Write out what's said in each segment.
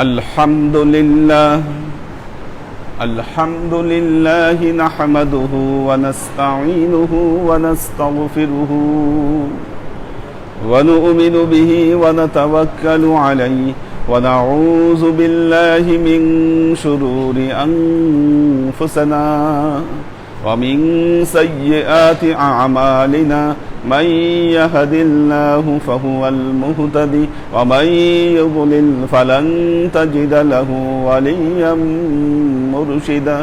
الحمد لله نحمده ونستعينه ونستغفره ونؤمن به ونتوكل عليه ونعوذ بالله من شرور أنفسنا ومن سيئات أعمالنا من يهد الله فهو المهتدي ومن يضلل فلن تجد له وليا مرشدا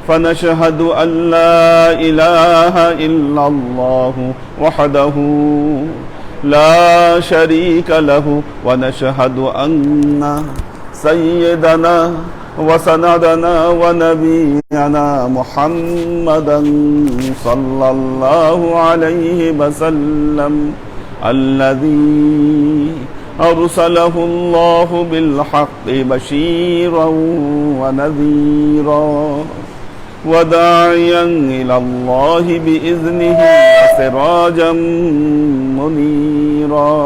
فنشهد أن لا إله إلا الله وحده لا شريك له ونشهد أن سيدنا وسندنا ونبينا محمدا صلى الله عليه وسلم الذي أرسله الله بالحق بشيرا ونذيرا وداعيا إلى الله بإذنه وسراجا منيرا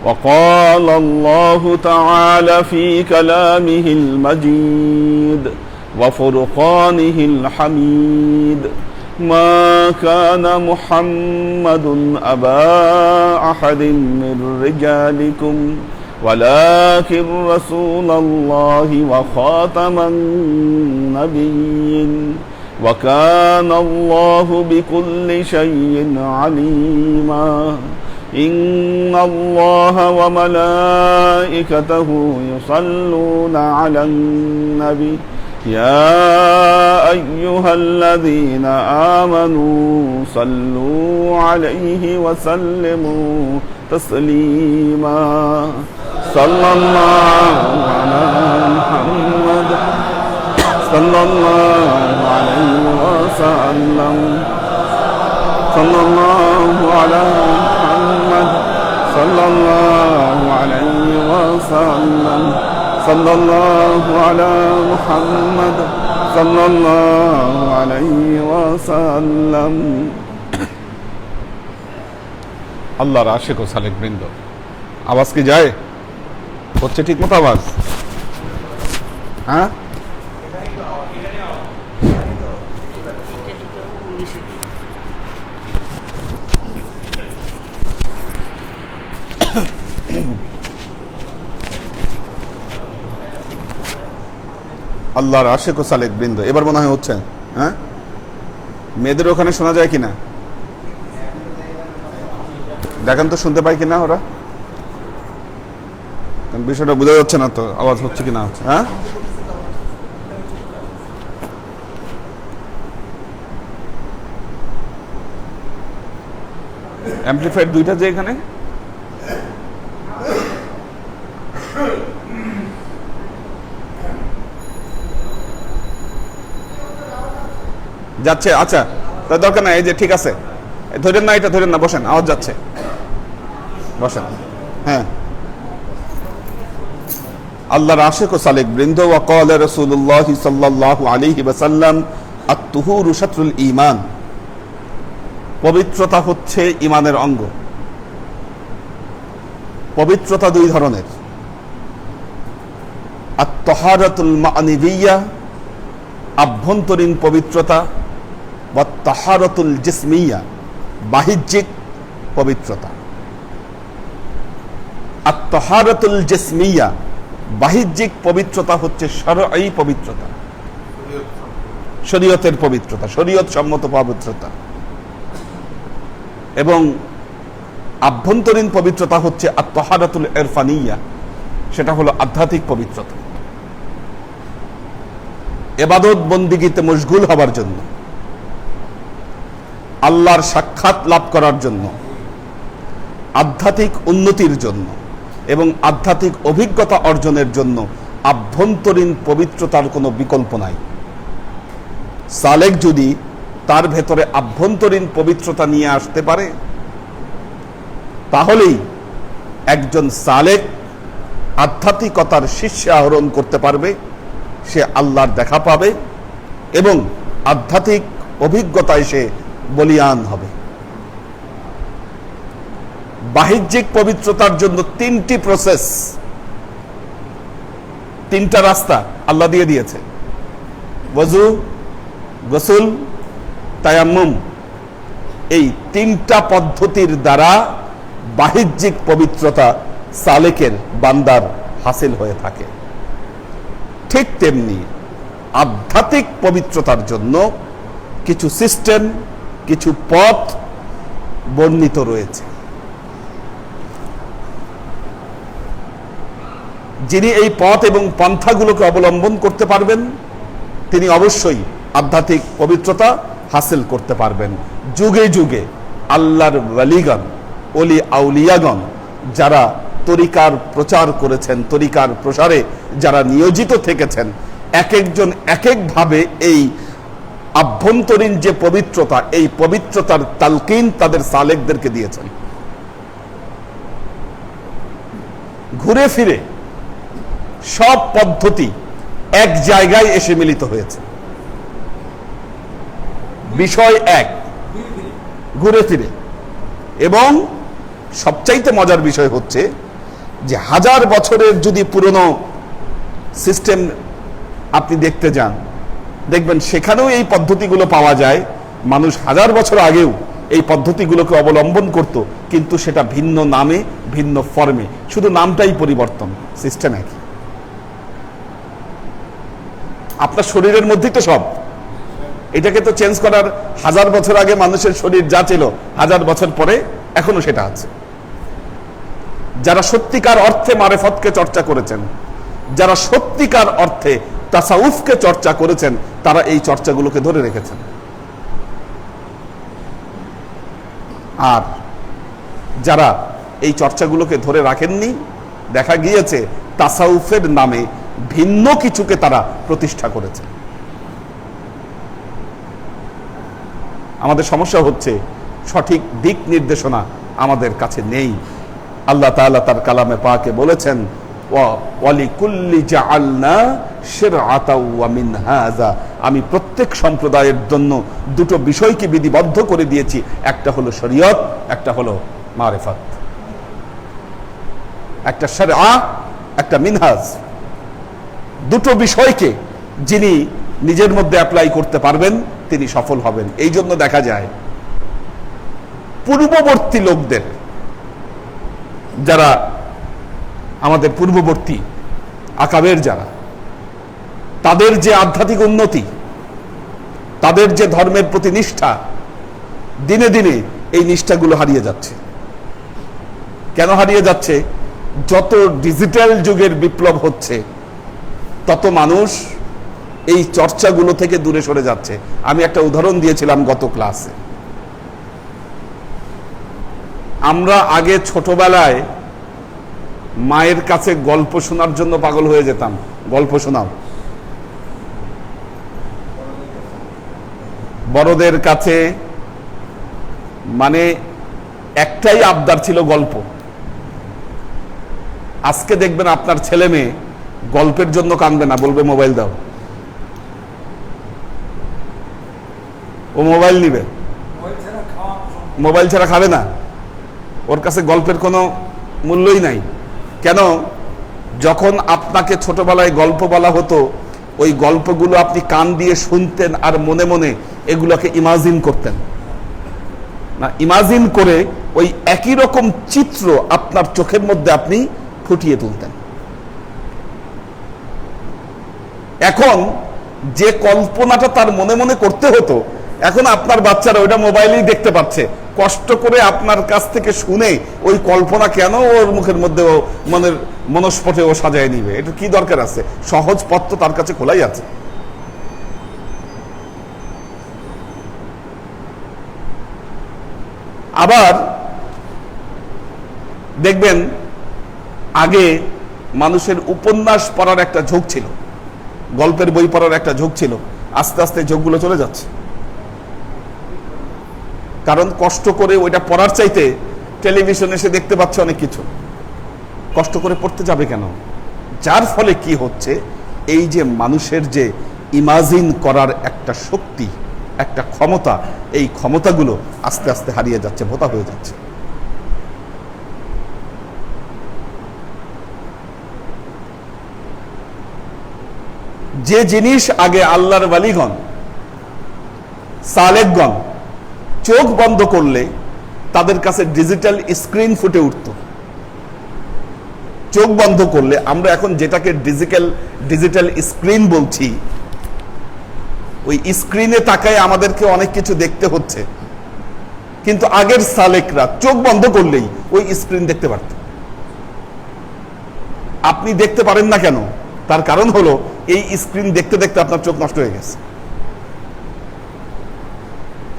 وقال الله تعالى في كلامه المجيد وفرقانه الحميد ما كان محمد أبا أحد من رجالكم ولكن رسول الله وخاتم النبيين وكان الله بكل شيء عليما إن الله وملائكته يصلون على النبي يا أيها الذين آمنوا صلوا عليه وسلموا تسليما صلى الله على محمد صلى الله عليه وسلم صلى الله على محمد صلى الله عليه وسلم صلى الله على محمد صلى الله عليه وسلم আল্লাহর আশিক ও সালেক বৃন্দ, আওয়াজ কি যায়? হচ্ছে ঠিক মতো আওয়াজ? হ্যাঁ, আল্লাহর আশিক ও সালেক বৃন্দ, এবার মনে হয় হচ্ছে। হ্যাঁ, মেয়েদের ওখানে শোনা যায় কিনা দেখেন তো, শুনতে পাই কিনা ওরা? বিষয়টা বোঝা যাচ্ছে না তো, আওয়াজ হচ্ছে কিনা হচ্ছে। হ্যাঁ, অ্যাম্পলিফায়ার দুইটা যে এখানে যাচ্ছে। আচ্ছা, তার দরকার নাই, এই যে ঠিক আছে, ধরেন না, এটা ধরেন না, বসেন, আওয়াজ যাচ্ছে, বসেন। হ্যাঁ, আল্লাহর আশিক ও সালেক বৃন্দ, ওয়াকাল রাসূলুল্লাহ সাল্লাল্লাহু আলাইহি ওয়াসাল্লাম আত-তুহুরু শাতরুল ঈমান, পবিত্রতা হচ্ছে ঈমানের অঙ্গ। পবিত্রতা দুই ধরনের, আত-তাহারাতুল মা'নাবিয়্যা, আভ্যন্তরীণ পবিত্রতা, ওয়া তাহারাতুল জিসমিয়্যা, বাহ্যিক পবিত্রতা। আত-তাহারাতুল জিসমিয়্যা, বাহ্যিক পবিত্রতা হচ্ছে শরঈ পবিত্রতা, শরীয়তের পবিত্রতা, শরীয়ত সম্মত পবিত্রতা। এবং আভ্যন্তরীণ পবিত্রতা হচ্ছে আত-তাহারাতুল ইরফানিয়্যা, সেটা হলো আধ্যাত্মিক পবিত্রতা। ইবাদত বন্দিগিতে মশগুল হবার জন্য, আল্লাহর সাক্ষাৎ লাভ করার জন্য, আধ্যাত্মিক উন্নতির জন্য এবং আধ্যাত্মিক অভিজ্ঞতা অর্জনের জন্য আভ্যন্তরীণ পবিত্রতার কোনো বিকল্প নাই। সালেক যদি তার ভেতরে আভ্যন্তরীণ পবিত্রতা নিয়ে আসতে পারে, তাহলেই একজন সালেক আধ্যাত্মিকতার শীর্ষে আরোহণ করতে পারবে, সে আল্লাহর দেখা পাবে এবং আধ্যাত্মিক অভিজ্ঞতায় সে বলীয়ান হবে। বাহ্যিক পবিত্রতার জন্য তিনটি প্রসেস, তিনটা রাস্তা আল্লাহ দিয়ে দিয়েছে। ওযু, গোসল, তায়াম্মুম। এই তিনটা পদ্ধতির দ্বারা বাহ্যিক পবিত্রতা সালেকের বান্দার হাসিল হয়ে থাকে। ঠিক তেমনি আধ্যাত্মিক পবিত্রতার জন্য কিছু সিস্টেম, কিছু পথ বর্ণিত রয়েছে। যিনি এই পথ এবং পন্থাগুলোকে অবলম্বন করতে পারবেন তিনি অবশ্যই আধ্যাত্মিক পবিত্রতা হাসিল করতে পারবেন। যুগে যুগে আল্লাহর ওয়ালিগণ, ওলি আউলিয়াগণ যারা তরিকার প্রচার করেছেন, তরিকার প্রসারে যারা নিয়োজিত থেকেছেন, এক একজন এক একভাবে এই আভ্যন্তরীণ যে পবিত্রতা, এই পবিত্রতার তালকিন তাদের সালেকদেরকে দিয়েছেন। ঘুরে ফিরে সব পদ্ধতি এক জায়গায় এসে মিলিত হয়েছে। বিষয় এক, ঘুরে ফিরে। এবং সবচাইতে মজার বিষয় হচ্ছে যে 1000 বছরের যদি পুরনো সিস্টেম আপনি দেখতে যান, দেখবেন সেখানেও এই পদ্ধতিগুলো পাওয়া যায়। মানুষ 1000 বছর আগেও এই পদ্ধতিগুলোকে অবলম্বন করত, কিন্তু সেটা ভিন্ন নামে, ভিন্ন ফর্মে, শুধু নামটাই পরিবর্তন, সিস্টেম একই। আপনার শরীরের মধ্যেই তো সব। এটাকে তো চেঞ্জ করার 1000 বছর আগে মানুষের শরীর যা ছিল 1000 বছর পরে এখনো সেটা আছে। যারা সত্যিকার অর্থে মারেফতকে চর্চা করেছেন, যারা সত্যিকার অর্থে তাসাউফকে চর্চা করেছেন, তারা এই চর্চাগুলোকে ধরে রেখেছেন। আর যারা এই চর্চাগুলোকে ধরে রাখেননি, দেখা গিয়েছে তাসাউফের নামে ভিন্ন কিছুকে তারা প্রতিষ্ঠা করেছে। আমাদের সমস্যা হচ্ছে সঠিক দিক নির্দেশনা আমাদের কাছে নেই। আল্লাহ তাআলা তার কালামে পাকে বলেছেন, ওয়ালিকুল্লি জাআলনা শিরআতাও ওয়া মিনহাজা, আমি প্রত্যেক সম্প্রদায়ের জন্য দুটো বিষয়কে বিধিবদ্ধ করে দিয়েছি, একটা হলো শরীয়ত, একটা হলো মারিফত। একটা শরআ, একটা মিনহাজ। দুটো বিষয়কে যিনি নিজের মধ্যে অ্যাপ্লাই করতে পারবেন তিনি সফল হবেন। এই জন্য দেখা যায় পূর্ববর্তী লোকদের, যারা আমাদের পূর্ববর্তী আকাবের যারা, তাদের যে আধ্যাত্মিক উন্নতি, তাদের যে ধর্মের প্রতি নিষ্ঠা, দিনে দিনে এই নিষ্ঠাগুলো হারিয়ে যাচ্ছে। কেন হারিয়ে যাচ্ছে? যত ডিজিটাল যুগের বিপ্লব হচ্ছে তত মানুষ এই চর্চাগুলো থেকে দূরে সরে যাচ্ছে। আমি একটা উদাহরণ দিয়েছিলাম গত ক্লাসে। আমরা আগে ছোটবেলায় মায়ের কাছে গল্প শোনার জন্য পাগল হয়ে যেতাম। গল্প শোনাও, বড়দের কাছে, মানে একটাই আবদার ছিল গল্প। আজকে দেখবেন আপনার ছেলে মেয়ে গল্পের জন্য কাঁদবে না, বলবে মোবাইল দাও। ও মোবাইল নিবে, মোবাইল ছাড়া খাবে না। ওর কাছে গল্পের কোনো মূল্যই নাই। কেন? যখন আপনাকে ছোটবেলায় গল্প বলা হতো, ওই গল্পগুলো আপনি কান দিয়ে শুনতেন আর মনে মনে এগুলোকে ইমাজিন করতেন না, ইমাজিন করে ওই একই রকম চিত্র আপনার চোখের মধ্যে আপনি ফুটিয়ে তুলতেন। এখন যে কল্পনাটা তার মনে মনে করতে হতো, এখন আপনার বাচ্চারা ওইটা মোবাইলেই দেখতে পাচ্ছে। কষ্ট করে আপনার কাছ থেকে শুনে ওই কল্পনা কেন ওর মুখের মধ্যে ও মনের মনস্পটে ও সাজায় নিবে? এটা কি দরকার আছে? সহজ পথ তো তার কাছে খোলাই আছে। আবার দেখবেন আগে মানুষের উপন্যাস পড়ার একটা ঝোঁক ছিল, গল্পের বই পড়ার একটা ঝোঁক ছিল। আস্তে আস্তে ঝোঁকগুলো চলে যাচ্ছে। কারণ কষ্ট করে ওইটা পড়ার চাইতে টেলিভিশনে এসে দেখতে পাচ্ছে অনেক কিছু। কষ্ট করে পড়তে যাবে কেন? যার ফলে কি হচ্ছে, এই যে মানুষের যে ইমাজিন করার একটা শক্তি, একটা ক্ষমতা, এই ক্ষমতাগুলো আস্তে আস্তে হারিয়ে যাচ্ছে, ভোতা হয়ে যাচ্ছে। যে জিনিস আগে আল্লাহর ওয়ালিগণ সালেকগণ চোখ বন্ধ করলে তাদের কাছে ডিজিটাল স্ক্রিন ফুটে উঠত, চোখ বন্ধ করলে আমরা এখন যেটাকে ডিজিটাল স্ক্রিন বলছি, ওই স্ক্রিনে তাকায় আমাদেরকে অনেক কিছু দেখতে হচ্ছে, কিন্তু আগের সালেকরা চোখ বন্ধ করলেই ওই স্ক্রিন দেখতে পারত। আপনি দেখতে পারেন না কেন? তার কারণ হলো এই স্ক্রিন দেখতে দেখতে আপনার চোখ নষ্ট হয়ে গেছে।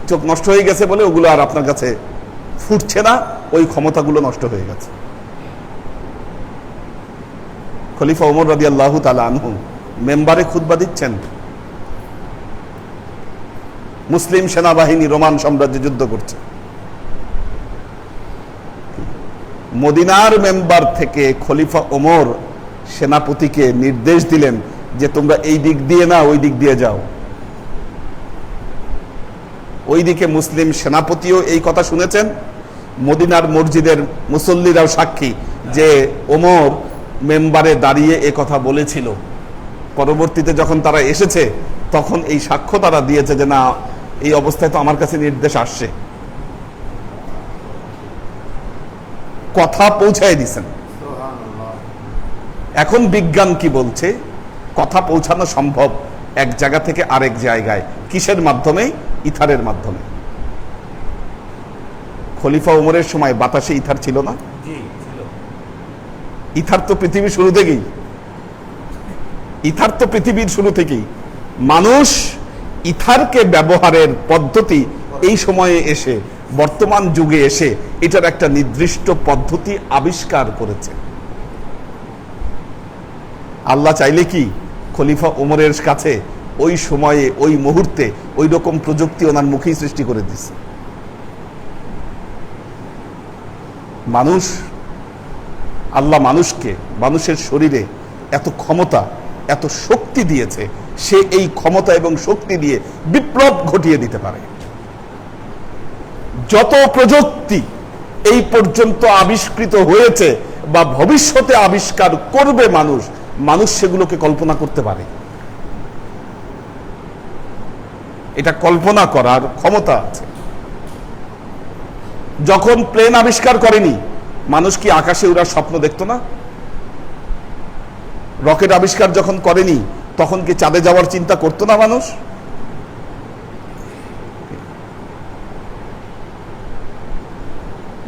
চোখ নষ্ট হয়ে গেছে বলে ওগুলো আর আপনার কাছে ফুটছে না, ওই ক্ষমতাগুলো নষ্ট হয়ে গেছে। খলিফা ওমর রাদিয়াল্লাহু তাআলা আনহু মেম্বারে খুতবা দিচ্ছেন, মুসলিম সেনাবাহিনী রোমান সাম্রাজ্যে যুদ্ধ করছে, মদিনার মেম্বার থেকে খলিফা ওমর সেনাপতিকে নির্দেশ দিলেন যে তোমরা এই দিক দিয়ে না ওই দিক দিয়ে যাও। ওইদিকে মুসলিম সেনাপতিও এই কথা শুনেছেন, মদিনার মসজিদের মুসল্লিরাও সাক্ষী যে ওমর মেম্বারে দাঁড়িয়ে এ কথা বলেছিল। পরবর্তীতে যখন তারা এসেছে তখন এই সাক্ষ্য তারা দিয়েছে যে না, এই অবস্থায় তো আমার কাছে নির্দেশ আসছে, কথা পৌঁছায় দিছেন। এখন বিজ্ঞান কি বলছে? কথা পৌঁছানো সম্ভব এক জায়গা থেকে আরেক জায়গায়, কিসের মাধ্যমে? ইথারের মাধ্যমে। খলিফা ওমরের সময় বাতাসে ইথার ছিল না? ইথার তো পৃথিবীর শুরু থেকেই, ইথার তো পৃথিবীর শুরু থেকেই। মানুষ ইথারকে ব্যবহারের পদ্ধতি এই সময়ে এসে, বর্তমান যুগে এসে এটার একটা নির্দিষ্ট পদ্ধতি আবিষ্কার করেছে। আল্লাহ চাইলে কি খলিফা ওমরের কাছে ওই সময়ে ওই মুহূর্তে ওই রকম প্রযুক্তি ওনার মুখেই সৃষ্টি করে দিচ্ছে। মানুষ, আল্লাহ মানুষকে, মানুষের শরীরে এত ক্ষমতা, এত শক্তি দিয়েছে, সে এই ক্ষমতা এবং শক্তি দিয়ে বিপ্লব ঘটিয়ে দিতে পারে। যত প্রযুক্তি এই পর্যন্ত আবিষ্কৃত হয়েছে বা ভবিষ্যতে আবিষ্কার করবে মানুষ, মানুষ সেগুলোকে কল্পনা করতে পারে। এটা কল্পনা করার ক্ষমতা আছে। যখন প্লেন আবিষ্কার করেনি, মানুষ কি আকাশে উড়ার স্বপ্ন দেখতো না? রকেট আবিষ্কার যখন করেনি, তখন কি চাঁদে যাওয়ার চিন্তা করতো না মানুষ?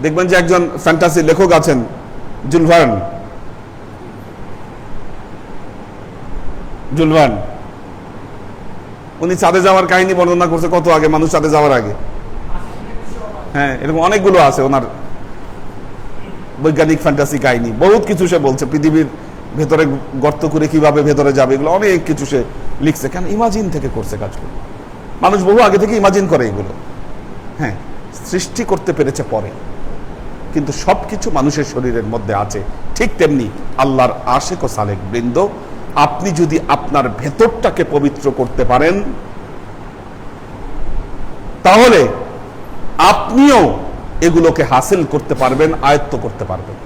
দেখবেন যে একজন ফ্যান্টাসি লেখক আছেন, জুল ভার্ন, উনি চাঁদে যাওয়ার কাহিনী বর্ণনা করছে কত আগে, মানুষ চাঁদে যাওয়ার আগে। হ্যাঁ, এরকম অনেকগুলো আছে ওনার বৈজ্ঞানিক ফ্যান্টাসি কাহিনী, বহুত কিছু সে বলছে, পৃথিবীর ভেতরে গর্ত করে কিভাবে ভেতরে যাবে, এগুলো অনেক কিছু সে লিখছে। কেন? ইমাজিন থেকে করছে কাজগুলো। মানুষ বহু আগে থেকে ইমাজিন করে এগুলো। হ্যাঁ, সৃষ্টি করতে পেরেছে পরে, কিন্তু সবকিছু মানুষের শরীরের মধ্যে আছে। ঠিক তেমনি আল্লাহর আশিক ও সালেক বৃন্দ, আপনি যদি আপনার ভেতরটাকে পবিত্র করতে পারেন, তাহলে আপনিও এগুলোকে হাসিল করতে পারবেন, আয়ত্ত করতে পারবেন।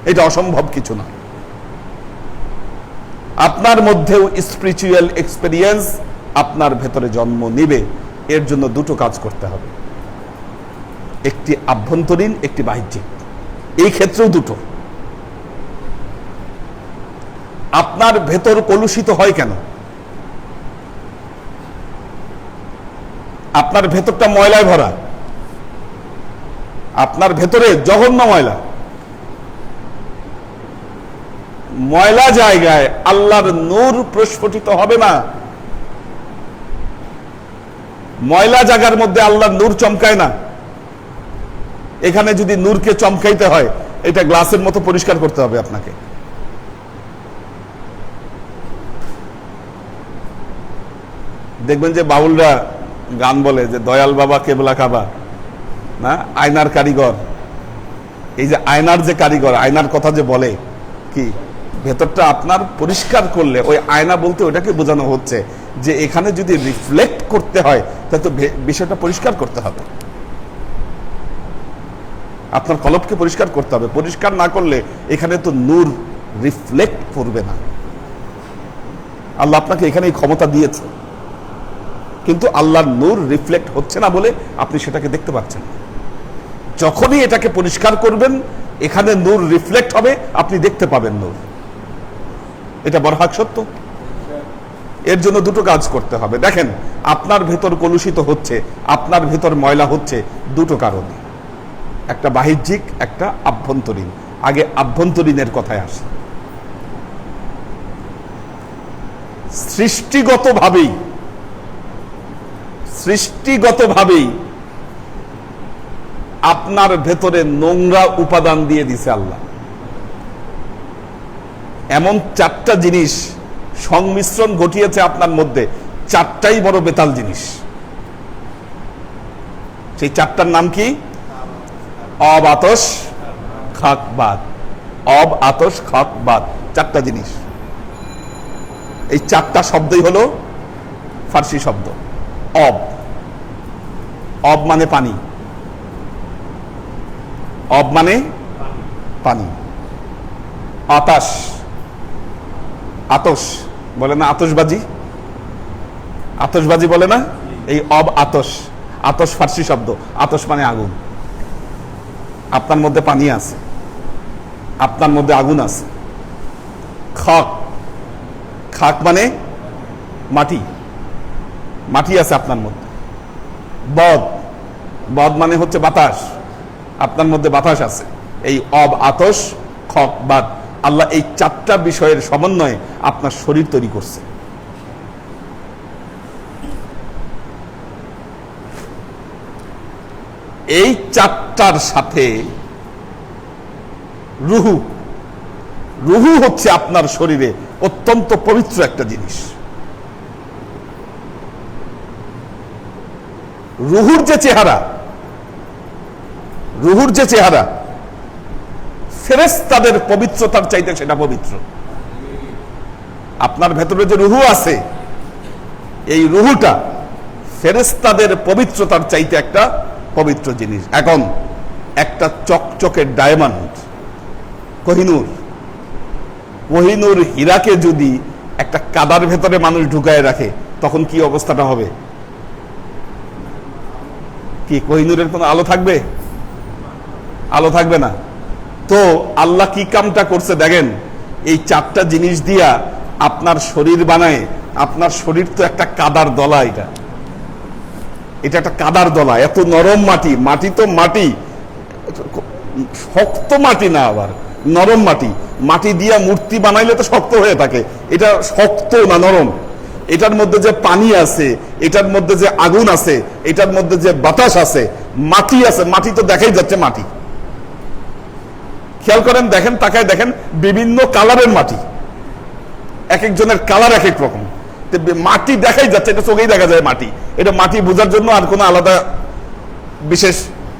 এটা অসম্ভব কিছু না। আপনার মধ্যেও স্পিরিচুয়াল এক্সপেরিয়েন্স আপনার ভেতরে জন্ম নিবে। এর জন্য দুটো কাজ করতে হবে, একটি আভ্যন্তরীণ, একটি বাহ্যিক। এই ক্ষেত্রেও দুটো। আপনার ভেতর কলুষিত হয় কেন? আপনার ভেতরটা ময়লায় ভরা, আপনার ভেতরে জঘন্য ময়লা। ময়লা জায়গায় আল্লাহর নূর প্রস্ফুটিত হবে না। ময়লা জায়গার মধ্যে আল্লাহর নূর চমকায় না। এখানে যদি নূরকে চমকাইতে হয়, এটা গ্লাসের মতো পরিষ্কার করতে হবে আপনাকে। দেখবেন যে বাউলরা গান বলে যে দয়াল বাবা কেবলা কাবা, না আয়নার কারিগর। এই যে আয়নার যে কারিগর, আয়নার কথা যে বলে, কি ভেতরটা আপনার পরিষ্কার করলে, ওই আয়না বলতে ওটাকে বোঝানো হচ্ছে যে এখানে যদি রিফ্লেক্ট করতে হয় তাহলে তো বিষয়টা পরিষ্কার করতে হবে। আপনার কলবকে পরিষ্কার করতে হবে। পরিষ্কার না করলে এখানে তো নূর রিফ্লেক্ট করবে না। আল্লাহ আপনাকে এখানে এই ক্ষমতা দিয়েছে, কিন্তু আল্লাহর নূর রিফ্লেক্ট হচ্ছে না বলে আপনি সেটাকে দেখতে পাচ্ছেন। যখনই এটাকে পরিষ্কার করবেন, এখানে নূর রিফ্লেক্ট হবে, আপনি দেখতে পাবেন নূর। এটা বরহাক সত্য। এর জন্য দুটো কাজ করতে হবে। দেখেন, আপনার ভেতর কলুষিত হচ্ছে, আপনার ভেতর ময়লা হচ্ছে দুটো কারণে, একটা বাহ্যিক, একটা আভ্যন্তরীণ। আগে আভ্যন্তরীণের কথায় আসে। সৃষ্টিগতভাবেই আপনার ভেতরে নোংরা উপাদান দিয়ে দিছে আল্লাহ। এমন চারটা জিনিস সংমিশ্রণ ঘটিয়েছে আপনার মধ্যে, চারটাই বড় বেতাল জিনিস। সেই চারটার নাম কি? অব, আতশ, খাক, বাদ। অব, আতশ, খাক, বাদ, চারটা জিনিস। এই চারটা শব্দই হলো ফার্সি শব্দ। অব, অব মানে পানি। অব মানে পানি। আতাশ, আতশ বলে না আতশবাজি, আতশবাজি বলে না, এই অব আতশ। আতশ ফার্সি শব্দ, আতশ মানে আগুন। আপনার মধ্যে পানি আছে, আপনার মধ্যে আগুন আছে। খাক, খাক মানে মাটি, মাটি আছে আপনার মধ্যে। বদ, বদ মানে হচ্ছে বাতাস, আপনার মধ্যে বাতাস আছে। এই অব, আতশ, খক, বাদ, আল্লাহ এই চারটা বিষয়ের সমন্বয়ে আপনার শরীর তৈরি করছে। এই চারটার সাথে রুহু, রুহু হচ্ছে আপনার শরীরে অত্যন্ত পবিত্র একটা জিনিস। রুহুর যে চেহারা, রুহুর যে চেহারা ফেরেশতাদের পবিত্রতার চাইতে সেটা পবিত্র। আপনার ভেতরে যে রুহু আছে, এই রুহুটা ফেরেশতাদের পবিত্রতার চাইতে একটা পবিত্র জিনিস। এখন একটা চকচকে ডায়মন্ড, কোহিনূর, কোহিনূর হীরাকে যদি একটা কাদার ভেতরে মানুষ ঢুকায় রাখে, তখন কি অবস্থাটা হবে? কি কোহিনূরের কোনো আলো থাকবে? আলো থাকবে না। তো আল্লাহ কি কামটা করছে দেখেন, এই চারটা জিনিস দিয়া আপনার শরীর বানায়। আপনার শরীর তো একটা কাদার দলা, এটা এটা একটা কাদার দলা। এত নরম মাটি, মাটি তো মাটি, শক্ত মাটি না, আবার নরম মাটি। মাটি দিয়া মূর্তি বানাইলে তো শক্ত হয়ে থাকে, এটা শক্ত না, নরম। এটার মধ্যে যে পানি আছে, এটার মধ্যে যে আগুন আছে, এটার মধ্যে যে বাতাস আছে, মাটি আছে, মাটি তো দেখাই যাচ্ছে মাটি। খেয়াল করেন, দেখেন, তাকায় দেখেন, বিভিন্ন কালারের মাটি, এক একজনের কালার এক এক রকম। মাটি দেখাই যাচ্ছে, এটা চোখেই দেখা যায় মাটি। এটা মাটি বোঝার জন্য আর কোনো আলাদা বিশেষ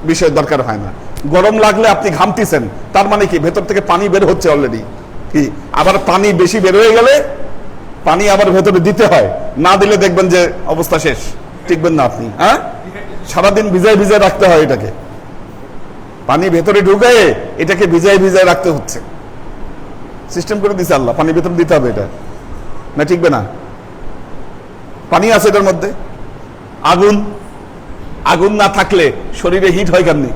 বিষয় দরকার হয় না। গরম লাগলে আপনি ঘামতেছেন, তার মানে কি ভেতর থেকে পানি বের হচ্ছে অলরেডি। কি আবার পানি বেশি বের হয়ে গেলে পানি আবার ভেতরে দিতে হয়, না দিলে দেখবেন যে অবস্থা শেষ, টিকবেন না আপনি। হ্যাঁ, সারাদিন ভিজায় ভিজায় রাখতে হয় এটাকে, পানি ভেতরে ঢুকায় এটাকে ভিজায় ভিজায় রাখতে হচ্ছে। সিস্টেম করে দিছে আল্লাহ, পানি ভেতরে দিতে হবে, এটা না টিকবে না। পানি আছে এটার মধ্যে, আগুন, আগুন না থাকলে শরীরে হিট হয় কেমনি?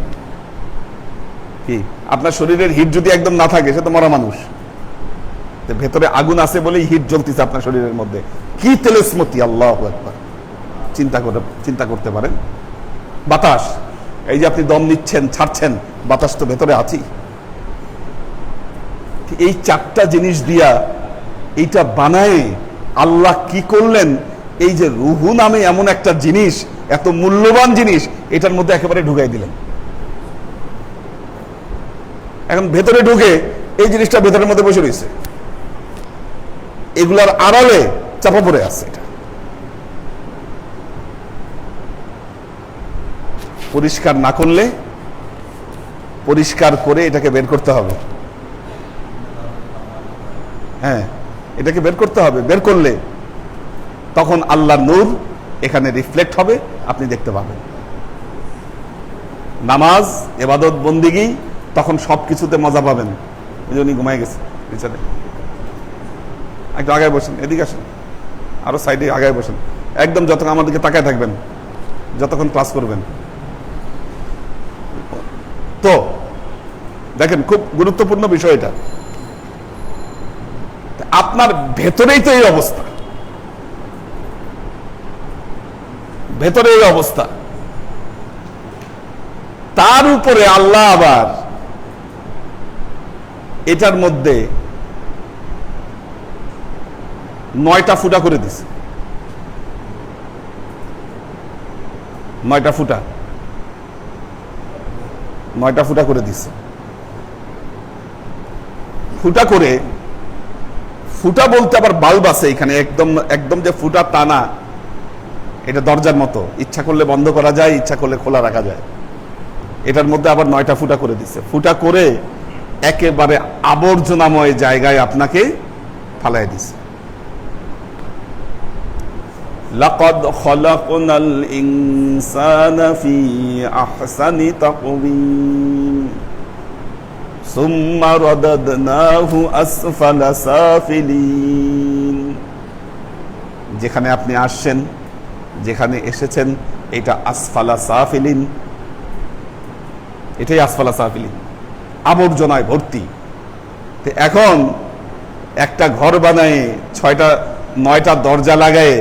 কি আপনার শরীরের হিট যদি একদম না থাকে, সে তো মরা মানুষ। ভেতরে আগুন আছে বলেই হিট জ্বলতেছে আপনার শরীরের মধ্যে। কি তেলস্মতি, আল্লাহু আকবার। চিন্তা করতে পারেন। বাতাস, এই যে আপনি দম নিচ্ছেন, ছাড়ছেন, বাতাস তো ভেতরে আছেই। এই চারটা জিনিস দিয়া এইটা বানায় আল্লাহ কি করলেন? এই যে রুহু নামে এমন একটা জিনিস, এত মূল্যবান জিনিস, এটার মধ্যে একেবারে ঢুকাই দিলেন। এখন ভেতরে ঢুকে এই জিনিসটা ভেতরের মধ্যে বসে রয়েছে, এগুলার আড়ালে চাপা পড়ে আছে। এটা পরিষ্কার না করলে, পরিষ্কার করে এটাকে বের করতে হবে। হ্যাঁ, এটাকে বের করতে হবে। বের করলে তখন আল্লাহর নূর এখানে রিফ্লেক্ট হবে, আপনি দেখতে পাবেন। নামাজ, ইবাদত, বন্দিগি, তখন সবকিছুতে মজা পাবেন। উনি ঘুমাই গেছে, একটু আগে বসেন, এদিকে আসেন। আরো সাইডে আগায় বসেন, একদম যতক্ষণ আমাদেরকে তাকায় থাকবেন যতক্ষণ ক্লাস করবেন। তো দেখেন, খুব গুরুত্বপূর্ণ বিষয় এটা। আপনার ভেতরেই তো এই অবস্থা, ভেতরে এই অবস্থা, তার উপরে আল্লাহ আবার এটার মধ্যে 9টা ফুটা করে দিছে। 9টা ফুটা করে দিছে। ফুটা করে, ফুটা বলতে আবার বাল্ব আছে এখানে, একদম একদম যে ফুটা তা না, এটা দরজার মতো, ইচ্ছা করলে বন্ধ করা যায়, ইচ্ছা করলে খোলা রাখা যায়। এটার মধ্যে আবার 9টা ফুটা করে দিছে। ফুটা করে একেবারে আবর্জনাময় জায়গায় আপনাকে ফালাই দিছে। লাকাদ খলাকনাল ইনসানা ফি আহসানি তাকওয়িম সুম্মা রাদাদনাহু আসফালা সাফিলিন। যেখানে আপনি আসছেন, যেখানে এসেছেন, এটা আসফালা সাফিলিন, এটাই আসফালা সাফিলিন, আবর্জনায় ভর্তি। এখন একটা ঘর বানায় 9টা দরজা লাগায়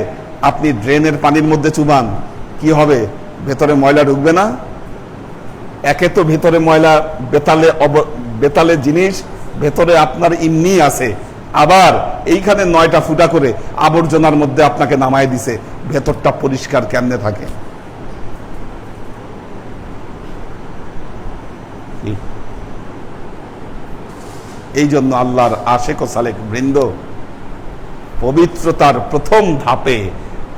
আপনি ড্রেনের পানির মধ্যে চুবান, কি হবে? ভেতরে ময়লা ঢুকবে না? একে তো ভেতরে ময়লা, বেতালে জিনিস ভেতরে আপনার এমনি আছে, আবার এইখানে 9টা ফুটা করে আবর্জনার মধ্যে আপনাকে নামায় দিছে, ভেতরটা পরিষ্কার কেমনে থাকে? এই জন্য আল্লাহর আশেক ও সালেক বৃন্দ, পবিত্রতার প্রথম ধাপে,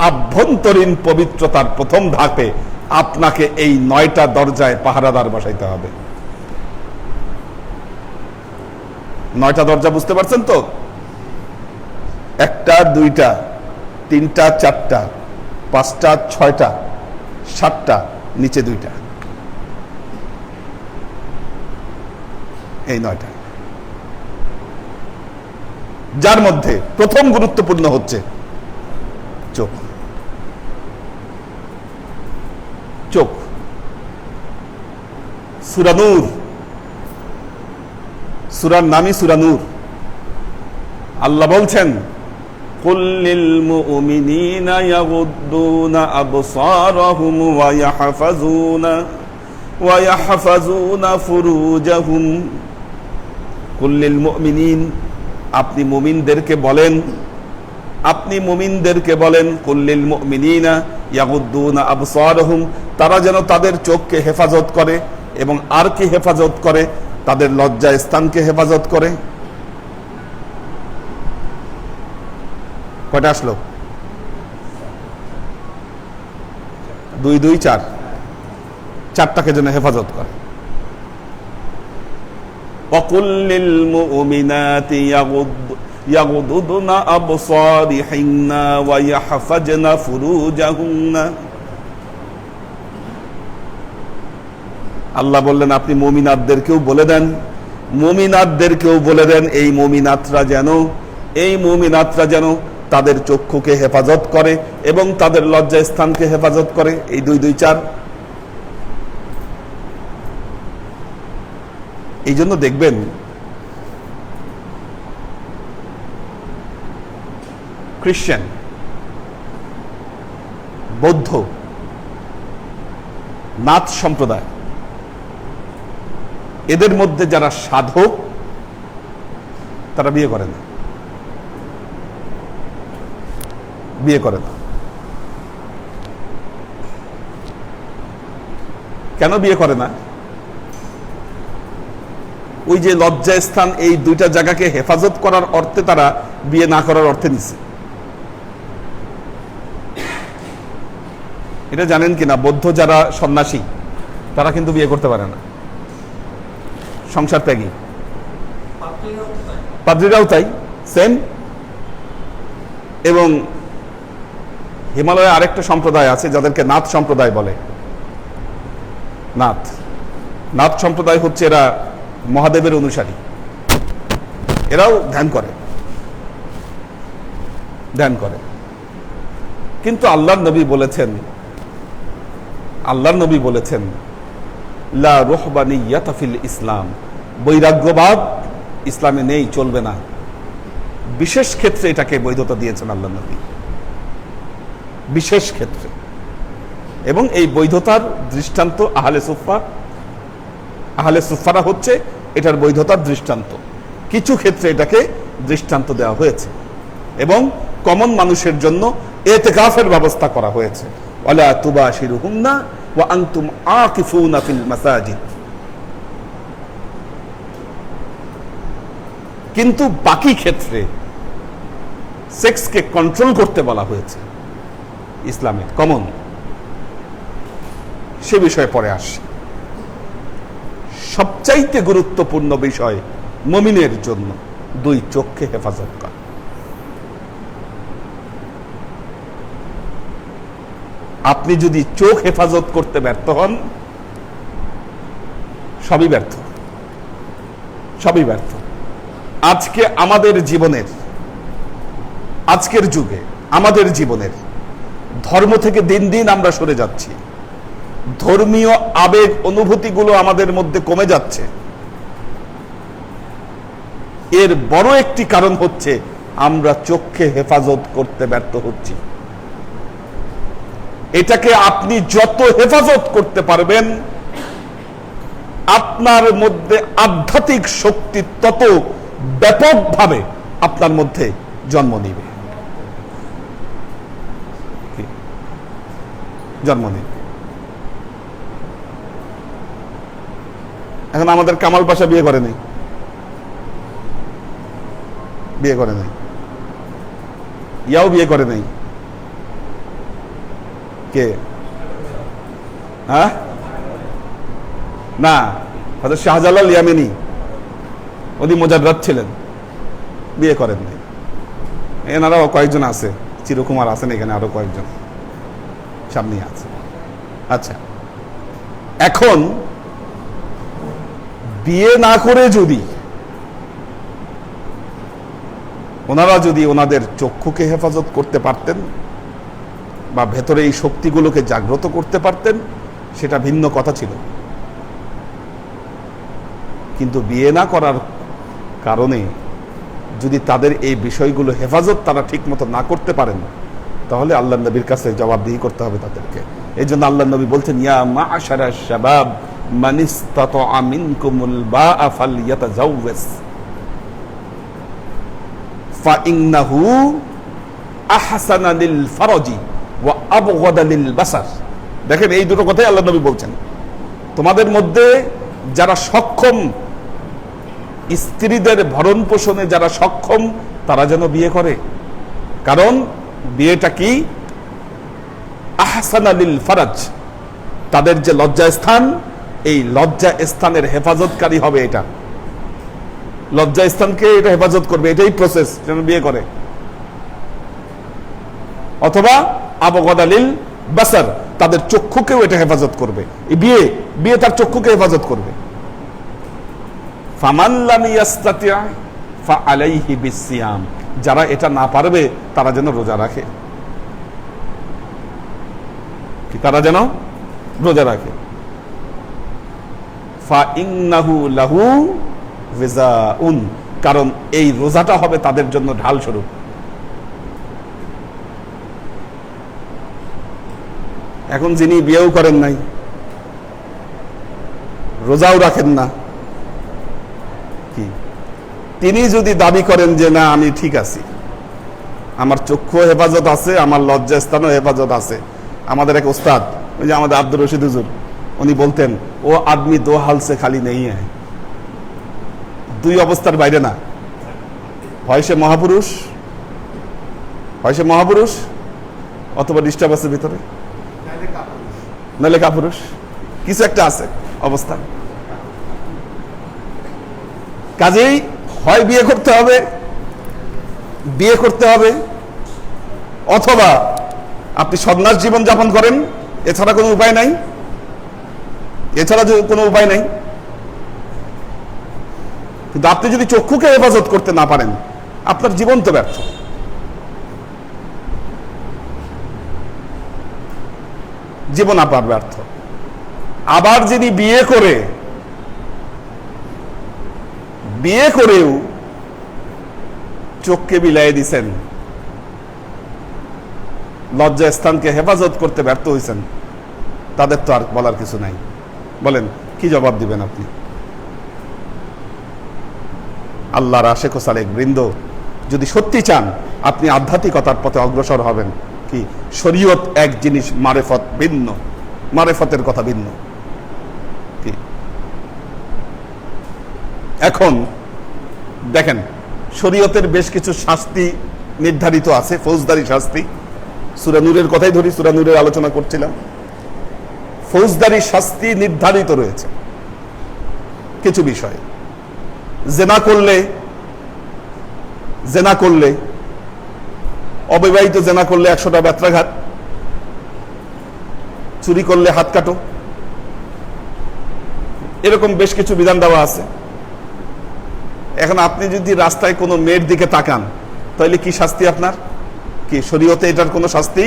আভ্যন্তরীণ পবিত্রতার প্রথম ধাপে আপনাকে এই 9টা দরজায় পাহারাদার বসাইতে হবে। 9টা দরজা বুঝতে পারছেন তো? 1টা 2টা 3টা 4টা 5টা 6টা 7টা, নিচে 2টা, এই 9টা। যার মধ্যে প্রথম গুরুত্বপূর্ণ হচ্ছে চোখ। চোখ, সূরা নূর, সূরার নামই সূরা নূর। আল্লাহ বলছেন, কুল লিল মুমিনিনা ইয়াগুদ্দুনা আবসারহুম ওয়া ইয়াহফাজুনা ফুরুজাহুম। কুল লিল মুমিনিন, আপনি মুমিনদেরকে বলেন, কুল লিল মুমিনিনা ইয়াগুদ্দুনা আবসারহুম, তারা যেন তাদের চোখকে হেফাজত করে, এবং আর কি হেফাজত করে? তাদের লজ্জা স্থানকে হেফাজত করে। কয়টা আসলো? 2 2 4, 4টাকে যেন হেফাজত করে। ওয়াকুল লিল মুমিনাতি ইয়াগুদুনা আবসারিহিন্না ওয়া ইয়াহফাজনা ফুরুজাহুন্না। আল্লাহ বললেন, আপনি মুমিনাতদেরকেও বলে দেন, এই মুমিনাতরা যেন তাদের চক্ষুকে হেফাজত করে এবং তাদের লজ্জা স্থানকে হেফাজত করে। এই 2 2 4। এই জন্য দেখবেন খ্রিস্টান, বৌদ্ধ, নাথ সম্প্রদায়, এদের মধ্যে যারা সাধক তারা বিয়ে করে না। কেন বিয়ে করে না? ওই যে লজ্জা স্থান, এই 2টা জায়গাকে হেফাজত করার অর্থে তারা বিয়ে না করার অর্থে নিচ্ছে। এটা জানেন কিনা, বৌদ্ধ যারা সন্ন্যাসী তারা কিন্তু বিয়ে করতে পারে না, সংসার ত্যাগী। পাদ্রীরাও তাই, সেম। এবং হিমালয়ে আরেকটা সম্প্রদায় আছে যাদেরকে নাথ সম্প্রদায় বলে। নাথ সম্প্রদায় হচ্ছে, এরা মহাদেবের অনুসারী, এরাও ধ্যান করে। কিন্তু আল্লাহর নবী বলেছেন লা রুহবানিয়াতা ফিল ইসলাম, বৈরাগ্যবাদ ইসলামে নেই, চলবে না। বিশেষ ক্ষেত্রে এটাকে বৈধতা দিয়েছেন আল্লাহ নবী, বিশেষ ক্ষেত্রে। এবং এই বৈধতার দৃষ্টান্ত আহলে সুফফারা হচ্ছে এটার বৈধতার দৃষ্টান্ত। কিছু ক্ষেত্রে এটাকে দৃষ্টান্ত দেওয়া হয়েছে এবং কমন মানুষের জন্য ইতিকাফের ব্যবস্থা করা হয়েছে। ওয়ালা তুবাশিরুহুন্না ওয়া আনতুম আকিফুনা ফিল মাসাজিদ। কিন্তু বাকি ক্ষেত্রে সেক্সকে কন্ট্রোল করতে বলা হয়েছে ইসলামে, কমন, সে বিষয়ে পরে আসে। সবচাইতে গুরুত্বপূর্ণ বিষয় মুমিনের জন্য দুই চোখকে হেফাজত করা। আপনি যদি চোখ হেফাজত করতে ব্যর্থ হন, সবই ব্যর্থ। আজকে আমাদের জীবনের, আজকের যুগে আমাদের জীবনের ধর্ম থেকে দিন দিন আমরা সরে যাচ্ছি, ধর্মীয় আবেগ অনুভূতিগুলো আমাদের মধ্যে কমে যাচ্ছে। এর বড় একটি কারণ হচ্ছে আমরা চোখকে হেফাজত করতে ব্যর্থ হচ্ছি। এটাকে আপনি যত হেফাজত করতে পারবেন, আপনার মধ্যে আধ্যাত্মিক শক্তি তত ব্যাপকভাবে আপনার মধ্যে জন্ম নিবে। এখন আমাদের কামাল পাশা বিয়ে করে নাই, ইয়াও বিয়ে করে নাই। কে? হ্যাঁ, না, হয়তো শাহজালাল ইয়ামেনি, উনি মুজাদ্দাদ ছিলেন, বিয়ে করেন নাই। এনারাও কয়েকজন আছে, চিরকুমার আছেন এখানে, আরো কয়েকজন সামনে আছে। আচ্ছা, এখন বিয়ে না করে যদি ওনারা ওনাদের চক্ষুকে হেফাজত করতে পারতেন বা ভেতরে এই শক্তিগুলোকে জাগ্রত করতে পারতেন, সেটা ভিন্ন কথা ছিল। কিন্তু বিয়ে না করার কারণে যদি তাদের এই বিষয়গুলো হেফাজত তারা ঠিক মতো না করতে পারেন, তাহলে আল্লাহ নবীর কাছে জবাবদিহি করতে হবে তাদেরকে। এই জন্য আল্লাহ নবী বলছেন, ইয়া মা'আশারাশ শাবাব মান ইসতাতা'a মিনকুমুল বা'a ফালইয়াতাজাওয়াজ ফাইন্নাহু আহসানা লিল ফারজি ওয়া আবগাদা লিল বাসার। দেখেন, এই দুটো কথাই আল্লাহ নবী বলছেন, তোমাদের মধ্যে যারা সক্ষম, স্ত্রীদের ভরণ পোষণে যারা সক্ষম, তারা যেন বিয়ে করে। কারণ বিয়েটা কি? আহসানা লিল ফারাজ, তাদের যে লজ্জা স্থান, এই লজ্জা স্থানের হেফাজতকারী হবে। এটা লজ্জা স্থানকে এটা হেফাজত করবে, এটাই প্রসেস যেন বিয়ে করে। অথবা আবগাদা লিল বাসার, তাদের চক্ষুকেও এটা হেফাজত করবে। এই বিয়ে তার চক্ষুকে হেফাজত করবে। ফামান লাম ইয়াস্তাতি' ফাআলাইহি বিসিয়াম, যারা এটা না পারবে তারা যেন রোজা রাখে। তারা যেন রোজা রাখে। ফাইন্নাহু লাহু ওয়াজাউন, কারণ এই রোজাটা হবে তাদের জন্য ঢাল স্বরূপ। এখন যিনি বিয়েও করেন নাই, রোজাও রাখেন না, কি তিনি যদি দাবি করেন যে না আমি ঠিক আছি, আমার চক্ষু হেফাজত আছে, আমার লজ্জা স্থানও হেফাজত আছে। আমাদের এক ওস্তাদ, ওই যে আমাদের আব্দুর রশিদ হুজুর, উনি বলতেন, ও আদমি দো হাল সে খালি নেই হ্যায়। দুই অবস্থার বাইরে না, হয় সে মহাপুরুষ অথবা ডিস্টার্ব আছে ভিতরে, নাহলে কাপুরুষ, কিছু একটা আছে অবস্থা। কাজেই হয় বিয়ে করতে হবে অথবা আপনি সন্ন্যাস জীবন যাপন করেন, এছাড়া কোনো উপায় নাই। কিন্তু আপনি যদি চক্ষুকে হেফাজত করতে না পারেন, আপনার জীবন তো ব্যর্থ। জীবন আপনার ব্যর্থ। আবার যিনি বিয়ে করেও চোখকে বিলাই দিছেন, লজ্জা স্থানকে হেফাজত করতে ব্যর্থ হয়েছেন, তাদের তো আর বলার কিছু নাই। বলেন কি জবাব দিবেন আপনি? আল্লাহর আশেক ও সালেক বৃন্দ, যদি সত্যি চান আপনি আধ্যাত্মিকতার পথে অগ্রসর হবেন, কি শরীয়ত এক জিনিস, মারেফত ভিন্ন, মারেফতের কথা ভিন্ন। কি এখন দেখেন, শরীয়তের বেশ কিছু শাস্তি নির্ধারিত আছে, ফৌজদারি শাস্তি। সূরা নূরের কথাই ধরি, সূরা নূরের আলোচনা করছিলাম। ফৌজদারি শাস্তি নির্ধারিত রয়েছে কিছু বিষয়। জেনা করলে অবিবাহিত জেনা করলে 100টা ব্যত্রাঘাত, চুরি করলে হাত কাটো, এরকম বেশ কিছু বিধান দেওয়া আছে। এখন আপনি যদি রাস্তায় কোনো মেয়ের দিকে তাকান, তাহলে কি শাস্তি আপনার? কি শরীয়তে এটার কোনো শাস্তি